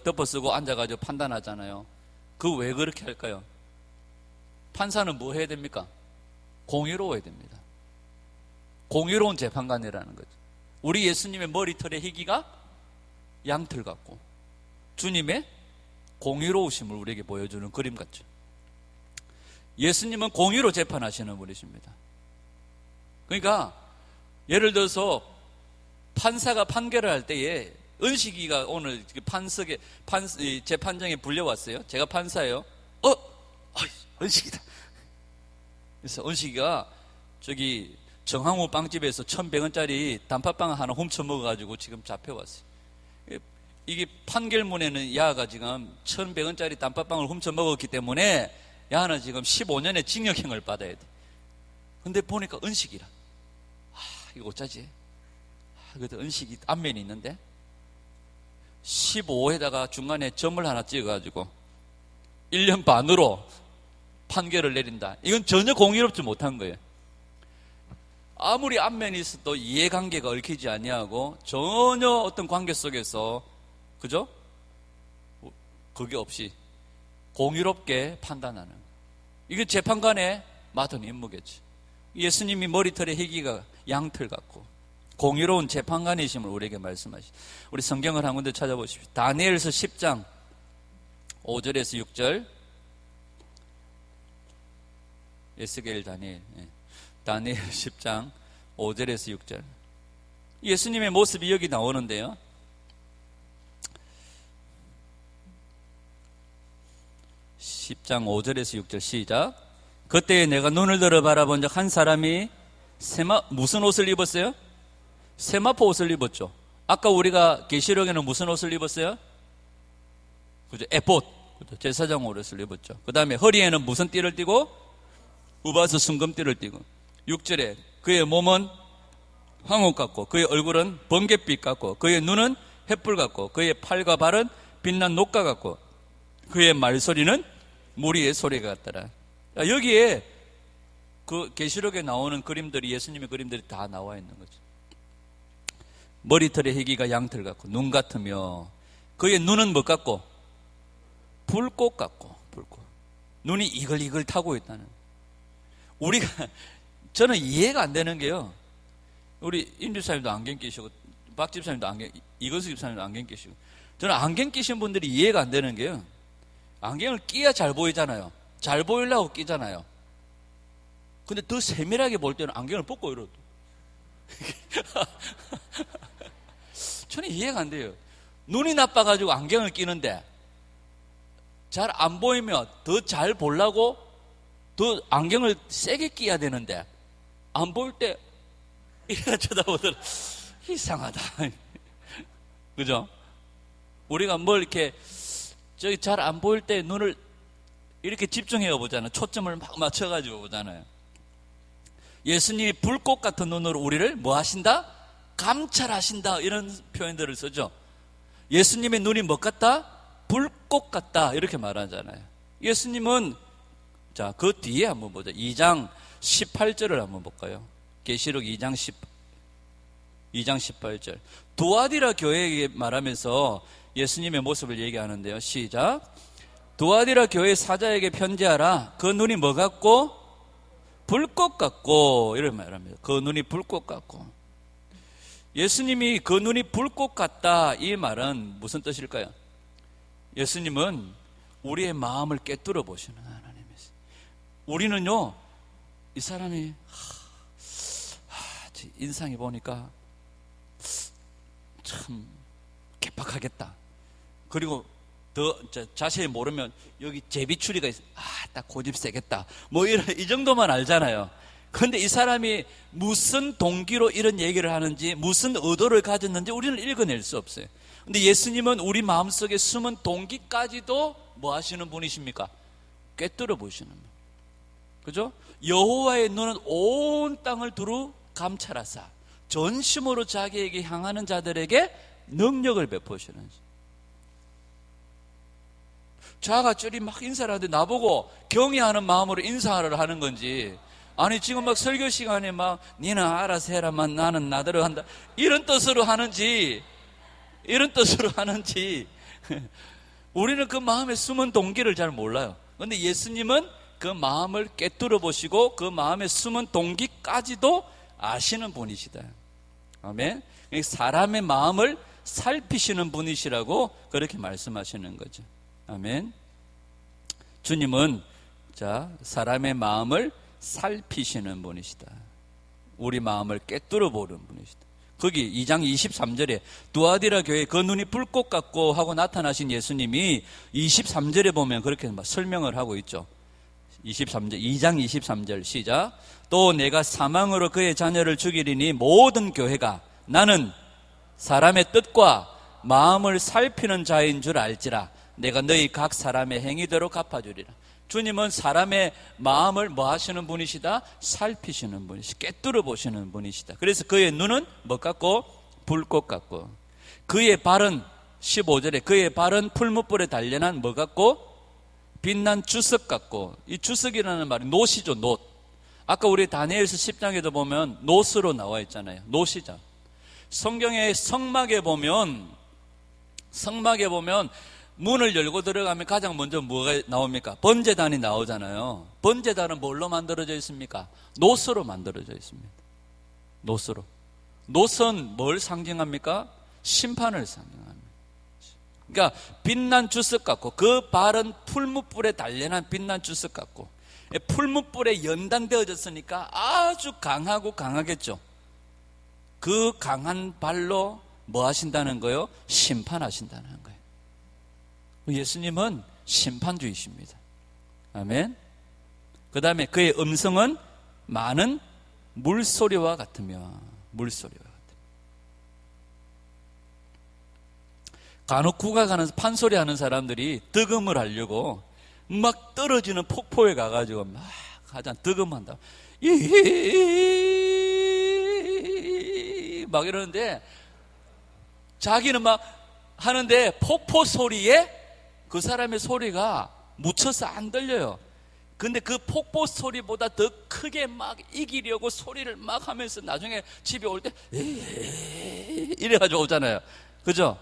덮어 쓰고 앉아가지고 판단하잖아요. 그거 왜 그렇게 할까요? 판사는 뭐 해야 됩니까? 공의로워야 됩니다. 공의로운 재판관이라는 거죠. 우리 예수님의 머리털의 희기가 양털 같고 주님의 공의로우심을 우리에게 보여주는 그림 같죠. 예수님은 공의로 재판하시는 분이십니다. 그러니까 예를 들어서 판사가 판결을 할 때에 은식이가 오늘 재판장에 불려왔어요. 제가 판사예요. 은식이다. 그래서 은식이가 저기 정항우 빵집에서 1,100원짜리 단팥빵 하나 훔쳐 먹어가지고 지금 잡혀왔어요. 이게 판결문에는 야가 지금 1,100원짜리 단팥빵을 훔쳐 먹었기 때문에 야는 지금 15년의 징역형을 받아야 돼. 근데 보니까 은식이라. 이거 어쩌지? 그래도 은식이 안면이 있는데 15에다가 중간에 점을 하나 찍어가지고 1년 반으로 판결을 내린다. 이건 전혀 공의롭지 못한 거예요. 아무리 안면이 있어도 이해관계가 얽히지 아니하고 전혀 어떤 관계 속에서 그죠? 그게 없이 공의롭게 판단하는 이게 재판관의 맡은 임무겠지. 예수님이 머리털의 희기가 양털 같고 공의로운 재판관이심을 우리에게 말씀하시. 우리 성경을 한 군데 찾아보십시오. 다니엘서 10장 5절에서 6절. 에스겔 다니엘. 다니엘 10장 5절에서 6절. 예수님의 모습이 여기 나오는데요. (10장 5절에서 6절) 시작. 그때에 내가 눈을 들어 바라본 적 한 사람이 무슨 옷을 입었어요? 세마포 옷을 입었죠. 아까 우리가 계시록에는 무슨 옷을 입었어요? 그죠? 에봇, 제사장 옷을 입었죠. 그 다음에 허리에는 무슨 띠를 띠고? 우바스 순금띠를 띠고. 6절에 그의 몸은 황옥 같고 그의 얼굴은 번갯빛 같고 그의 눈은 횃불 같고 그의 팔과 발은 빛난 녹과 같고 그의 말소리는 무리의 소리가 같더라. 여기에 그 계시록에 나오는 그림들이, 예수님의 그림들이 다 나와 있는 거죠. 머리털의 희기가 양털 같고 눈 같으며 그의 눈은 뭐 같고? 불꽃 같고. 불꽃. 눈이 이글이글 타고 있다는. 우리가, 저는 이해가 안 되는 게요, 우리 임 집사님도 안경 끼시고 박 집사님도 안경, 이건수 집사님도 안경 끼시고, 저는 안경 끼신 분들이 이해가 안 되는 게요, 안경을 끼야 잘 보이잖아요. 잘 보이려고 끼잖아요. 근데 더 세밀하게 볼 때는 안경을 벗고 이러고. 저는 이해가 안 돼요. 눈이 나빠가지고 안경을 끼는데 잘 안 보이면 더 잘 보려고 더 안경을 세게 끼야 되는데 안 보일 때 이래가 쳐다보더라. 이상하다. 그죠? 우리가 뭘 이렇게 저기 잘 안 보일 때 눈을 이렇게 집중해 보잖아요. 초점을 막 맞춰가지고 보잖아요. 예수님이 불꽃 같은 눈으로 우리를 뭐 하신다? 감찰하신다. 이런 표현들을 쓰죠. 예수님의 눈이 뭐 같다? 불꽃 같다. 이렇게 말하잖아요. 예수님은, 자, 그 뒤에 한번 보자. 2장 18절을 한번 볼까요? 계시록 2장 18절. 두아디라 교회에 말하면서 예수님의 모습을 얘기하는데요. 시작. 두아디라 교회 사자에게 편지하라. 그 눈이 뭐 같고? 불꽃 같고. 이런 말합니다. 그 눈이 불꽃 같고. 예수님이 그 눈이 불꽃 같다, 이 말은 무슨 뜻일까요? 예수님은 우리의 마음을 꿰뚫어 보시는 하나님이세요. 우리는요, 이 사람이 인상이 보니까 참 개팍하겠다. 그리고 더 자세히 모르면 여기 제비추리가 있어. 딱 고집 세겠다. 뭐 이런, 이 정도만 알잖아요. 그런데 이 사람이 무슨 동기로 이런 얘기를 하는지, 무슨 의도를 가졌는지 우리는 읽어낼 수 없어요. 근데 예수님은 우리 마음속에 숨은 동기까지도 뭐 하시는 분이십니까? 꿰뚫어 보시는 분. 그죠? 여호와의 눈은 온 땅을 두루 감찰하사 전심으로 자기에게 향하는 자들에게 능력을 베푸시는. 자가 쭈리 막 인사를 하는데 나보고 경외하는 마음으로 인사를 하는 건지, 아니 지금 막 설교 시간에 막 니는 알아서 해라만 나는 나대로 한다, 이런 뜻으로 하는지 우리는 그 마음에 숨은 동기를 잘 몰라요. 그런데 예수님은 그 마음을 꿰뚫어 보시고 그 마음에 숨은 동기까지도 아시는 분이시다. 아멘. 사람의 마음을 살피시는 분이시라고 그렇게 말씀하시는 거죠. 아멘. 주님은 사람의 마음을 살피시는 분이시다. 우리 마음을 꿰뚫어 보는 분이시다. 거기 2장 23절에 두아디라 교회 그 눈이 불꽃 같고 하고 나타나신 예수님이 23절에 보면 그렇게 설명을 하고 있죠. 2장 23절 시작. 또 내가 사망으로 그의 자녀를 죽이리니 모든 교회가 나는 사람의 뜻과 마음을 살피는 자인 줄 알지라. 내가 너희 각 사람의 행위대로 갚아주리라. 주님은 사람의 마음을 뭐 하시는 분이시다? 살피시는 분이시다. 꿰뚫어 보시는 분이시다. 그래서 그의 눈은 뭐 같고? 불꽃 같고. 그의 발은 15절에 그의 발은 풀무불에 단련한 뭐 같고? 빛난 주석 같고. 이 주석이라는 말이 놋이죠. 놋. 아까 우리 다니엘서 10장에도 보면 놋으로 나와 있잖아요. 놋이죠. 성경의 성막에 보면 문을 열고 들어가면 가장 먼저 뭐가 나옵니까? 번제단이 나오잖아요. 번제단은 뭘로 만들어져 있습니까? 놋으로 만들어져 있습니다. 놋으로. 노선 뭘 상징합니까? 심판을 상징합니다. 그러니까 빛난 주석 같고, 그 발은 풀무불에 단련한 빛난 주석 같고, 풀무불에 연단되어졌으니까 아주 강하고 강하겠죠. 그 강한 발로 뭐 하신다는 거예요? 심판하신다는 거예요. 예수님은 심판주이십니다. 아멘. 그 다음에 그의 음성은 많은 물소리와 같으며, 물소리와 같으며. 간혹 국악하는 판소리 하는 사람들이 득음을 하려고 막 떨어지는 폭포에 가가지고 막 가장 득음한다. 막 이러는데 자기는 막 하는데 폭포 소리에 그 사람의 소리가 묻혀서 안 들려요. 근데 그 폭포 소리보다 더 크게 막 이기려고 소리를 막 하면서 나중에 집에 올 때 이래가지고 오잖아요. 그죠?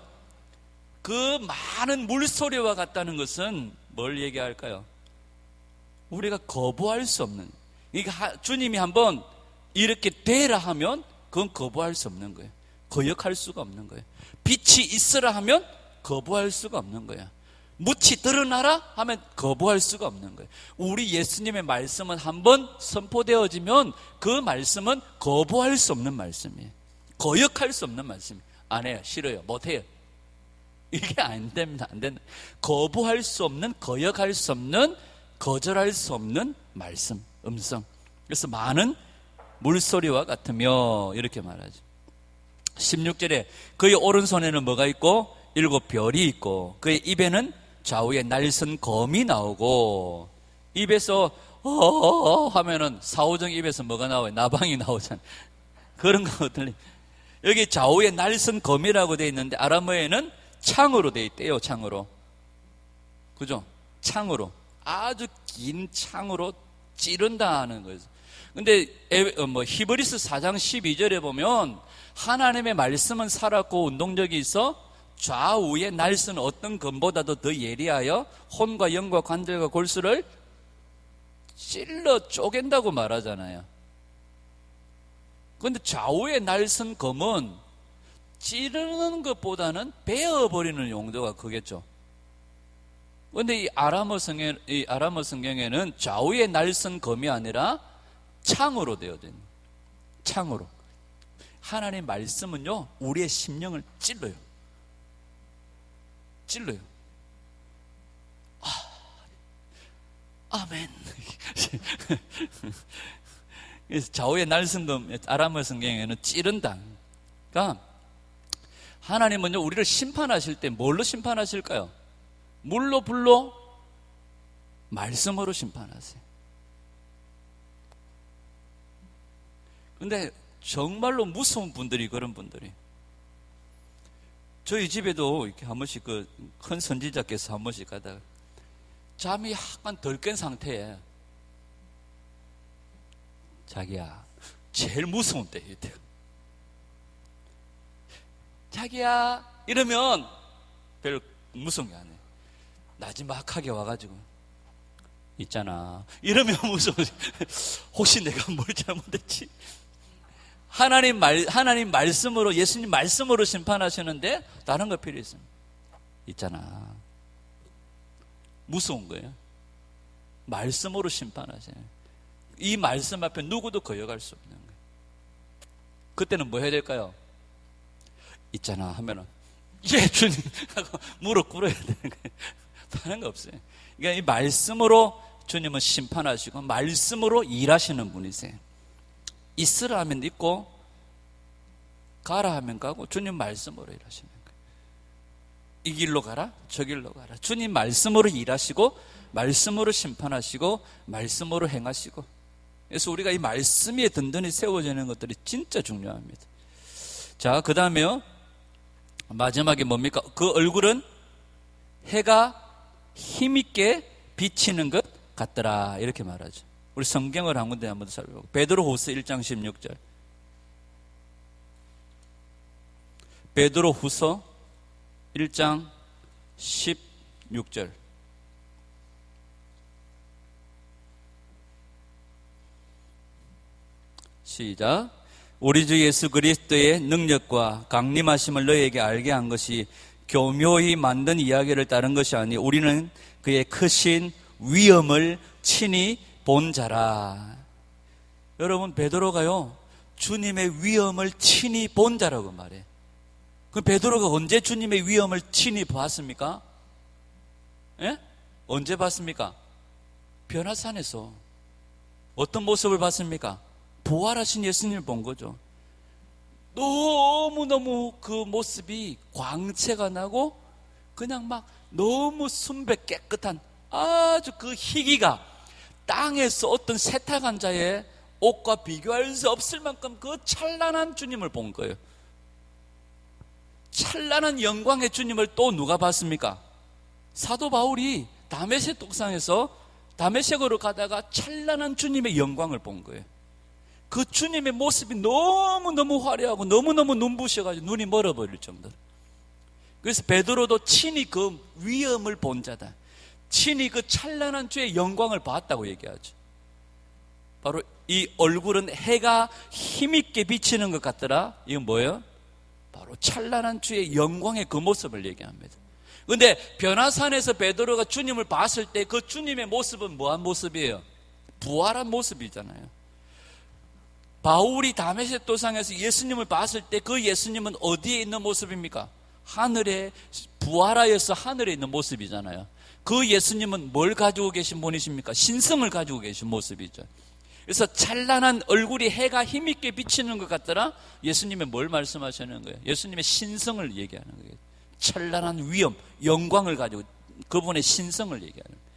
그 많은 물소리와 같다는 것은 뭘 얘기할까요? 우리가 거부할 수 없는, 그러니까 주님이 한번 이렇게 되라 하면 그건 거부할 수 없는 거예요. 거역할 수가 없는 거예요. 빛이 있으라 하면 거부할 수가 없는 거예요. 묻이 드러나라 하면 거부할 수가 없는 거예요. 우리 예수님의 말씀은 한번 선포되어지면 그 말씀은 거부할 수 없는 말씀이에요. 거역할 수 없는 말씀이에요. 안 해요. 싫어요. 못해요. 이게 안 됩니다. 안 된다. 거부할 수 없는, 거역할 수 없는, 거절할 수 없는 말씀, 음성. 그래서 많은 물소리와 같으며 이렇게 말하죠. 16절에 그의 오른손에는 뭐가 있고 7 별이 있고 그의 입에는 좌우에 날선 검이 나오고, 입에서 하면은 사오정 입에서 뭐가 나와요? 나방이 나오잖아요. 그런 거거든요. 여기 좌우에 날선 검이라고 되어 있는데 아람어에는 창으로 되어 있대요. 창으로. 그죠? 창으로. 아주 긴 창으로 찌른다는 거예요. 근데 히브리서 4장 12절에 보면 하나님의 말씀은 살았고 운동력이 있어 좌우에 날선 어떤 검보다도 더 예리하여 혼과 영과 관절과 골수를 찔러 쪼갠다고 말하잖아요. 그런데 좌우에 날선 검은 찌르는 것보다는 베어버리는 용도가 크겠죠. 그런데 이 아람어 성경에는 좌우에 날선 검이 아니라 창으로 되어져 있는, 창으로. 하나님의 말씀은요, 우리의 심령을 찔러요. 찔러요. 아멘. 그래서 좌우에 날선 검, 아람어 성경에는 찌른다. 그러니까 하나님은요, 우리를 심판하실 때 뭘로 심판하실까요? 물로, 불로, 말씀으로 심판하세요. 근데 정말로 무서운 분들이, 그런 분들이. 저희 집에도 이렇게 한 번씩 큰 선지자께서 한 번씩 가다가 잠이 약간 덜 깬 상태에 자기야, 제일 무서운 때 이때. 자기야 이러면 별 무서운 게 아니에요. 나지막하게 와가지고 있잖아 이러면 무서워. 혹시 내가 뭘 잘못했지? 하나님 말씀으로, 예수님 말씀으로 심판하시는데 다른 거 필요 있습니다. 있잖아. 무서운 거예요. 말씀으로 심판하시네. 이 말씀 앞에 누구도 거역할 수 없는 거예요. 그때는 뭐 해야 될까요? 있잖아 하면은 예 주님 하고 무릎 꿇어야 되는 거예요. 다른 거 없어요. 그러니까 이 말씀으로 주님은 심판하시고 말씀으로 일하시는 분이세요. 있으라 하면 있고 가라 하면 가고 주님 말씀으로 일하시는 거예요. 이 길로 가라 저 길로 가라. 주님 말씀으로 일하시고 말씀으로 심판하시고 말씀으로 행하시고. 그래서 우리가 이 말씀에 든든히 세워지는 것들이 진짜 중요합니다. 자, 그 다음에요, 마지막에 뭡니까? 그 얼굴은 해가 힘있게 비치는 것 같더라, 이렇게 말하죠. 우리 성경을 한 군데 한번 살펴보고, 베드로후서 1장 16절. 베드로후서 1장 16절. 시작. 우리 주 예수 그리스도의 능력과 강림하심을 너희에게 알게 한 것이 교묘히 만든 이야기를 따른 것이 아니 우리는 그의 크신 위엄을 친히 본 자라. 여러분, 베드로가요 주님의 위엄을 친히 본 자라고 말해. 그럼 베드로가 언제 주님의 위엄을 친히 봤습니까? 예? 언제 봤습니까? 변화산에서. 어떤 모습을 봤습니까? 부활하신 예수님을 본 거죠. 너무너무 그 모습이 광채가 나고 그냥 막 너무 순백 깨끗한 아주 그 희기가 땅에서 어떤 세탁한 자의 옷과 비교할 수 없을 만큼 그 찬란한 주님을 본 거예요. 찬란한 영광의 주님을 또 누가 봤습니까? 사도 바울이 다메섹 독상에서 다메섹으로 가다가 찬란한 주님의 영광을 본 거예요. 그 주님의 모습이 너무너무 화려하고 너무너무 눈부셔가지고 눈이 멀어버릴 정도로. 그래서 베드로도 친히 그 위엄을 본 자다, 친히 그 찬란한 주의 영광을 봤다고 얘기하죠. 바로 이 얼굴은 해가 힘있게 비치는 것 같더라. 이건 뭐예요? 바로 찬란한 주의 영광의 그 모습을 얘기합니다. 그런데 변화산에서 베드로가 주님을 봤을 때 그 주님의 모습은 뭐한 모습이에요? 부활한 모습이잖아요. 바울이 다메섹 도상에서 예수님을 봤을 때 그 예수님은 어디에 있는 모습입니까? 하늘에, 부활하여서 하늘에 있는 모습이잖아요. 그 예수님은 뭘 가지고 계신 분이십니까? 신성을 가지고 계신 모습이죠. 그래서 찬란한 얼굴이 해가 힘있게 비치는 것 같더라. 예수님의 뭘 말씀하시는 거예요? 예수님의 신성을 얘기하는 거예요. 찬란한 위엄, 영광을 가지고 그분의 신성을 얘기하는 거예요.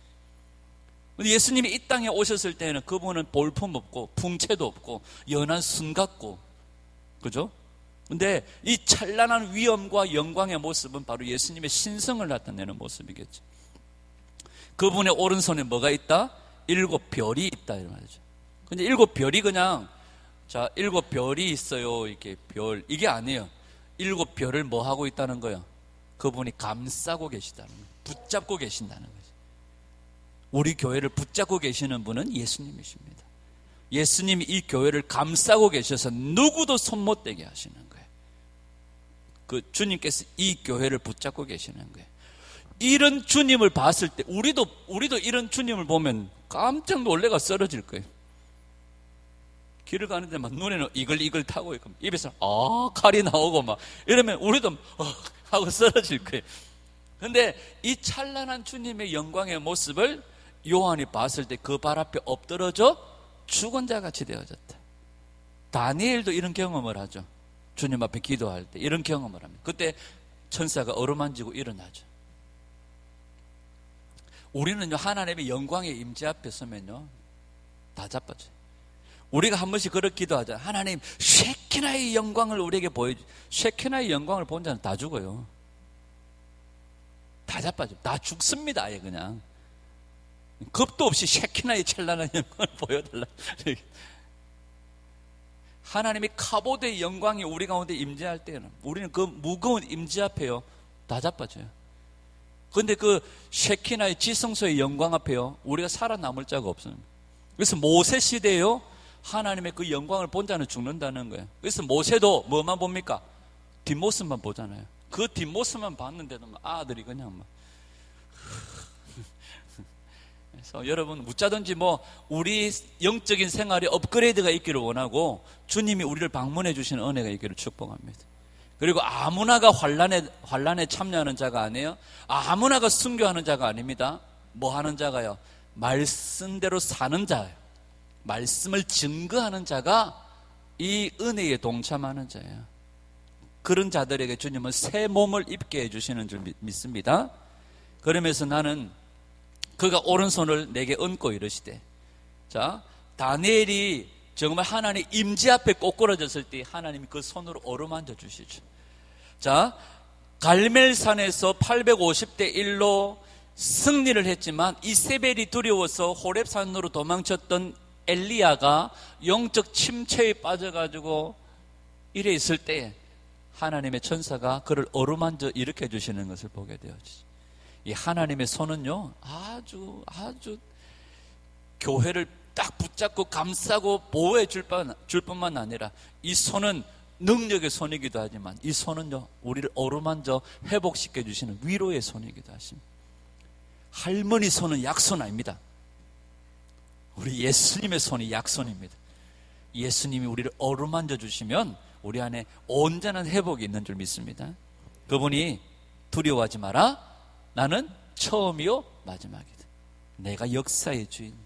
예수님이 이 땅에 오셨을 때는 그분은 볼품 없고 풍채도 없고 연한 순 같고, 그죠? 근데 이 찬란한 위엄과 영광의 모습은 바로 예수님의 신성을 나타내는 모습이겠죠. 그분의 오른손에 뭐가 있다? 7별이 있다 이 말이죠. 근데 7별이 그냥 자 7별이 있어요 이렇게 별, 이게 아니에요. 7별을 뭐 하고 있다는 거예요? 그분이 감싸고 계시다는 거예요. 붙잡고 계신다는 거예요. 우리 교회를 붙잡고 계시는 분은 예수님이십니다. 예수님이 이 교회를 감싸고 계셔서 누구도 손 못 대게 하시는 거예요. 그 주님께서 이 교회를 붙잡고 계시는 거예요. 이런 주님을 봤을 때 우리도 이런 주님을 보면 깜짝 놀래가 쓰러질 거예요. 길을 가는데 막 눈에는 이글 타고 있고 입에서 칼이 나오고 막 이러면 우리도 하고 쓰러질 거예요. 근데 이 찬란한 주님의 영광의 모습을 요한이 봤을 때 그 발 앞에 엎드러져 죽은 자같이 되어졌다. 다니엘도 이런 경험을 하죠. 주님 앞에 기도할 때 이런 경험을 합니다. 그때 천사가 어루만지고 일어나죠. 우리는요 하나님의 영광의 임재 앞에 서면요 다 자빠져요. 우리가 한 번씩 그렇게 기도하잖아요. 하나님 쉐키나의 영광을 우리에게 보여주. 쉐키나의 영광을 본 자는 다 죽어요. 다 자빠져. 다 죽습니다. 아예 그냥 겁도 없이 쉐키나의 찬란한 영광을 보여달라. 하나님의 카보드의 영광이 우리 가운데 임재할 때는 우리는 그 무거운 임재 앞에요 다 자빠져요. 그런데 그 쉐키나의 지성소의 영광 앞에요 우리가 살아남을 자가 없습니다. 그래서 모세 시대에요 하나님의 그 영광을 본 자는 죽는다는 거예요. 그래서 모세도 뭐만 봅니까? 뒷모습만 보잖아요. 그 뒷모습만 봤는데도 아들이 그냥 막. 그래서 여러분 어쩌든지 우리 영적인 생활에 업그레이드가 있기를 원하고 주님이 우리를 방문해 주시는 은혜가 있기를 축복합니다. 그리고 아무나가 환란에 참여하는 자가 아니에요. 아무나가 순교하는 자가 아닙니다. 뭐 하는 자가요? 말씀대로 사는 자예요. 말씀을 증거하는 자가 이 은혜에 동참하는 자예요. 그런 자들에게 주님은 새 몸을 입게 해주시는 줄 믿습니다. 그러면서 나는 그가 오른손을 내게 얹고 이르시되, 자 다니엘이 정말 하나님 임재 앞에 꼬꾸라졌을 때 하나님이 그 손으로 어루만져 주시죠. 자 갈멜산에서 850대 1로 승리를 했지만 이세벨이 두려워서 호렙산으로 도망쳤던 엘리야가 영적 침체에 빠져가지고 이래 있을 때 하나님의 천사가 그를 어루만져 일으켜 주시는 것을 보게 되어지죠. 이 하나님의 손은요 아주 교회를 딱 붙잡고 감싸고 보호해 줄 뿐만 아니라 이 손은 능력의 손이기도 하지만 이 손은요, 우리를 어루만져 회복시켜 주시는 위로의 손이기도 하십니다. 할머니 손은 약손 아닙니다. 우리 예수님의 손이 약손입니다. 예수님이 우리를 어루만져 주시면 우리 안에 온전한 회복이 있는 줄 믿습니다. 그분이 두려워하지 마라. 나는 처음이요 마지막이다. 내가 역사의 주인이다.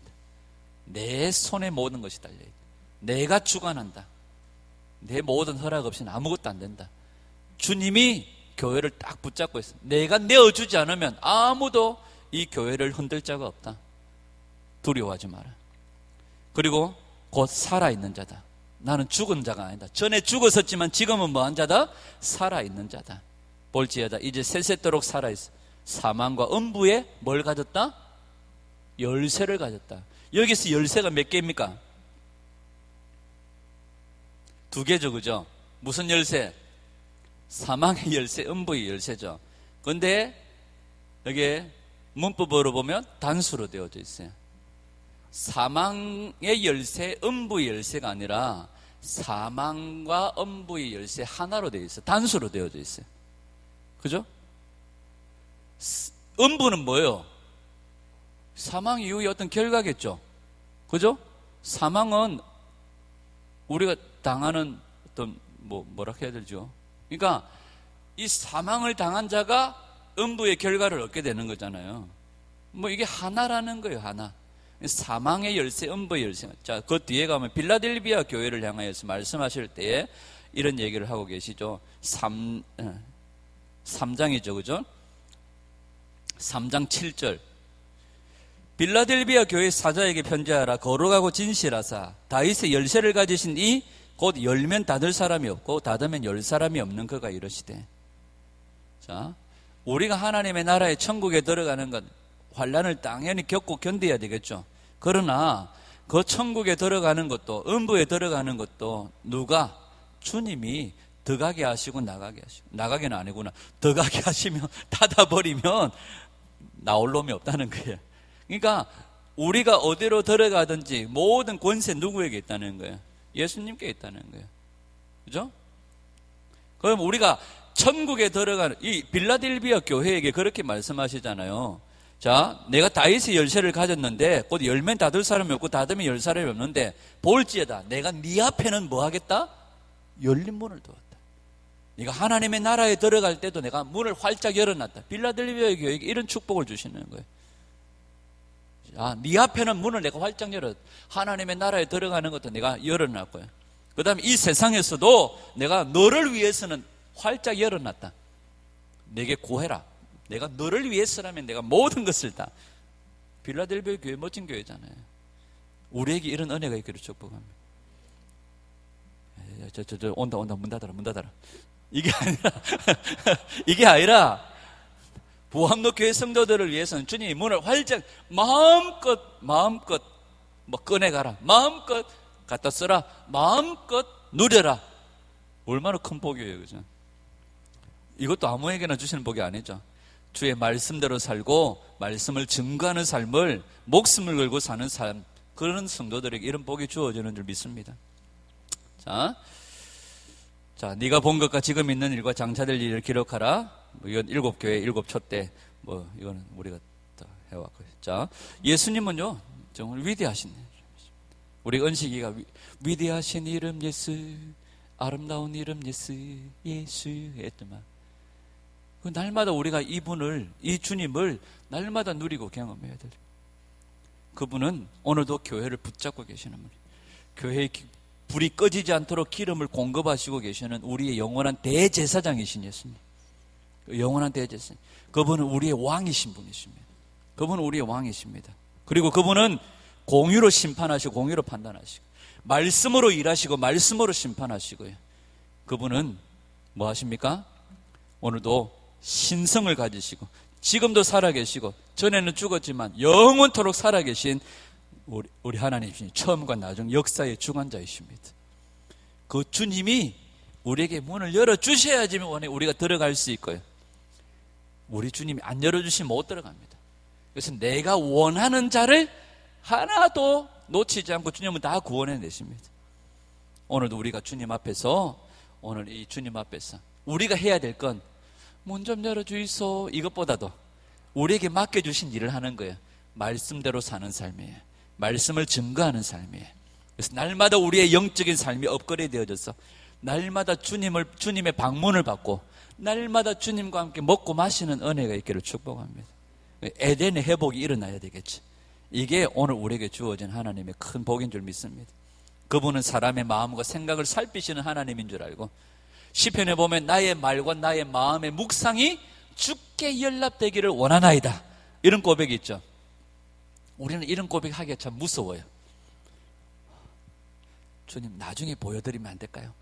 내 손에 모든 것이 달려있다. 내가 주관한다. 내 모든 허락 없이는 아무것도 안 된다. 주님이 교회를 딱 붙잡고 있어. 내가 내어주지 않으면 아무도 이 교회를 흔들 자가 없다. 두려워하지 마라. 그리고 곧 살아있는 자다. 나는 죽은 자가 아니다. 전에 죽었었지만 지금은 뭐한 자다? 살아있는 자다. 볼지어다 이제 세세토록 살아있어. 사망과 음부에 뭘 가졌다? 열쇠를 가졌다. 여기서 열쇠가 몇 개입니까? 2개죠, 그죠? 무슨 열쇠? 사망의 열쇠, 음부의 열쇠죠. 그런데 여기에 문법으로 보면 단수로 되어져 있어요. 사망의 열쇠, 음부의 열쇠가 아니라 사망과 음부의 열쇠 하나로 되어 있어요. 단수로 되어져 있어요. 그죠? 음부는 뭐예요? 사망 이후의 어떤 결과겠죠. 그죠? 사망은 우리가 당하는 어떤 뭐라 해야 되죠? 그러니까 이 사망을 당한 자가 음부의 결과를 얻게 되는 거잖아요. 이게 하나라는 거예요, 하나. 사망의 열쇠, 음부의 열쇠. 자, 그 뒤에 가면 빌라델비아 교회를 향하여서 말씀하실 때에 이런 얘기를 하고 계시죠. 3장이죠, 그죠? 3장 7절. 빌라델비아 교회 사자에게 편지하라. 거룩하고 진실하사 다윗의 열쇠를 가지신 이 곧 열면 닫을 사람이 없고 닫으면 열 사람이 없는 그가 이러시되. 자, 우리가 하나님의 나라의 천국에 들어가는 건 환난을 당연히 겪고 견뎌야 되겠죠. 그러나 그 천국에 들어가는 것도 음부에 들어가는 것도 누가? 주님이 들어가게 하시고 나가게 하시고. 나가게는 아니구나. 들어가게 하시면 닫아버리면 나올 놈이 없다는 거예요. 그러니까 우리가 어디로 들어가든지 모든 권세 누구에게 있다는 거예요? 예수님께 있다는 거예요. 그죠? 그럼 우리가 천국에 들어가는 이 빌라델비아 교회에게 그렇게 말씀하시잖아요. 자, 내가 다윗의 열쇠를 가졌는데 곧 열면 닫을 사람이 없고 닫으면 열 사람이 없는데 볼지어다 내가 네 앞에는 뭐 하겠다? 열린 문을 두었다. 네가 하나님의 나라에 들어갈 때도 내가 문을 활짝 열어놨다. 빌라델비아 교회에게 이런 축복을 주시는 거예요. 아, 네 앞에는 문을 내가 활짝 열었다. 하나님의 나라에 들어가는 것도 내가 열어놨고요. 그 다음에 이 세상에서도 내가 너를 위해서는 활짝 열어놨다. 내게 구해라. 내가 너를 위해서라면 내가 모든 것을 다. 빌라델비아 교회 멋진 교회잖아요. 우리에게 이런 은혜가 있기를 축복합니다. 온다 문 닫아라. 이게 아니라 부함로 교회 성도들을 위해서는 주님이 문을 활짝 마음껏 꺼내가라. 마음껏 갖다 써라. 마음껏 누려라. 얼마나 큰 복이에요, 그죠? 이것도 아무에게나 주시는 복이 아니죠. 주의 말씀대로 살고 말씀을 증거하는 삶을 목숨을 걸고 사는 삶, 그런 성도들에게 이런 복이 주어지는 줄 믿습니다. 자, 네가 본 것과 지금 있는 일과 장차될 일을 기록하라. 이건 7교회 7촛대 이거는 우리가 다 해왔고요. 자, 예수님은요 정말 위대하신 우리 은식이가 위대하신 이름 예수, 아름다운 이름 예수, 예수 했더만 날마다 우리가 이분을, 이 주님을 날마다 누리고 경험해야 돼요. 그분은 오늘도 교회를 붙잡고 계시는 분이에요. 교회의 불이 꺼지지 않도록 기름을 공급하시고 계시는 우리의 영원한 대제사장이신 예수님. 영원한 대제사장. 그분은 우리의 왕이신 분이십니다. 그분은 우리의 왕이십니다. 그리고 그분은 공의로 심판하시고 공의로 판단하시고 말씀으로 일하시고 말씀으로 심판하시고요. 그분은 뭐 하십니까? 오늘도 신성을 가지시고 지금도 살아계시고 전에는 죽었지만 영원토록 살아계신 우리 하나님이신 처음과 나중 역사의 주관자이십니다. 그 주님이 우리에게 문을 열어주셔야지 우리가 들어갈 수 있고요. 우리 주님이 안 열어주시면 못 들어갑니다. 그래서 내가 원하는 자를 하나도 놓치지 않고 주님은 다 구원해 내십니다. 오늘도 우리가 주님 앞에서, 오늘 이 주님 앞에서 우리가 해야 될 건 문 좀 열어주이소 이것보다도 우리에게 맡겨주신 일을 하는 거예요. 말씀대로 사는 삶이에요. 말씀을 증거하는 삶이에요. 그래서 날마다 우리의 영적인 삶이 업그레이드 되어져서 날마다 주님의 방문을 받고 날마다 주님과 함께 먹고 마시는 은혜가 있기를 축복합니다. 에덴의 회복이 일어나야 되겠지. 이게 오늘 우리에게 주어진 하나님의 큰 복인 줄 믿습니다. 그분은 사람의 마음과 생각을 살피시는 하나님인 줄 알고, 시편에 보면 나의 말과 나의 마음의 묵상이 주께 연락되기를 원하나이다, 이런 고백이 있죠. 우리는 이런 고백하기가 참 무서워요. 주님 나중에 보여드리면 안 될까요?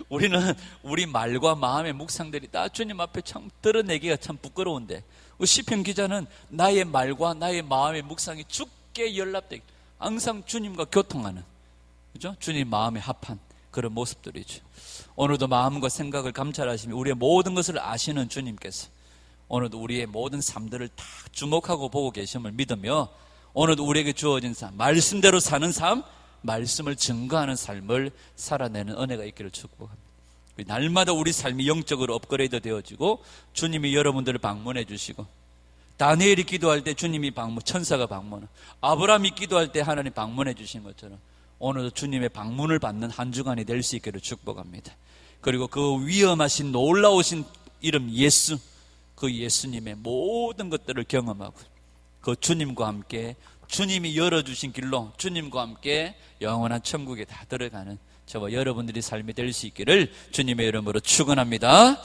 우리는 우리 말과 마음의 묵상들이 다 주님 앞에 참 드러내기가 참 부끄러운데, 시편 기자는 나의 말과 나의 마음의 묵상이 주께 연락되기, 항상 주님과 교통하는, 그죠? 주님 마음에 합한 그런 모습들이죠. 오늘도 마음과 생각을 감찰하시며 우리의 모든 것을 아시는 주님께서 오늘도 우리의 모든 삶들을 다 주목하고 보고 계심을 믿으며, 오늘도 우리에게 주어진 삶, 말씀대로 사는 삶, 말씀을 증거하는 삶을 살아내는 은혜가 있기를 축복합니다. 날마다 우리 삶이 영적으로 업그레이드 되어지고 주님이 여러분들을 방문해 주시고, 다니엘이 기도할 때 주님이 천사가 방문하고, 아브라함이 기도할 때 하나님 방문해 주신 것처럼 오늘도 주님의 방문을 받는 한 주간이 될 수 있기를 축복합니다. 그리고 그 위험하신 놀라우신 이름 예수, 그 예수님의 모든 것들을 경험하고 그 주님과 함께, 주님이 열어주신 길로 주님과 함께 영원한 천국에 다 들어가는 저와 여러분들이 삶이 될 수 있기를 주님의 이름으로 축원합니다.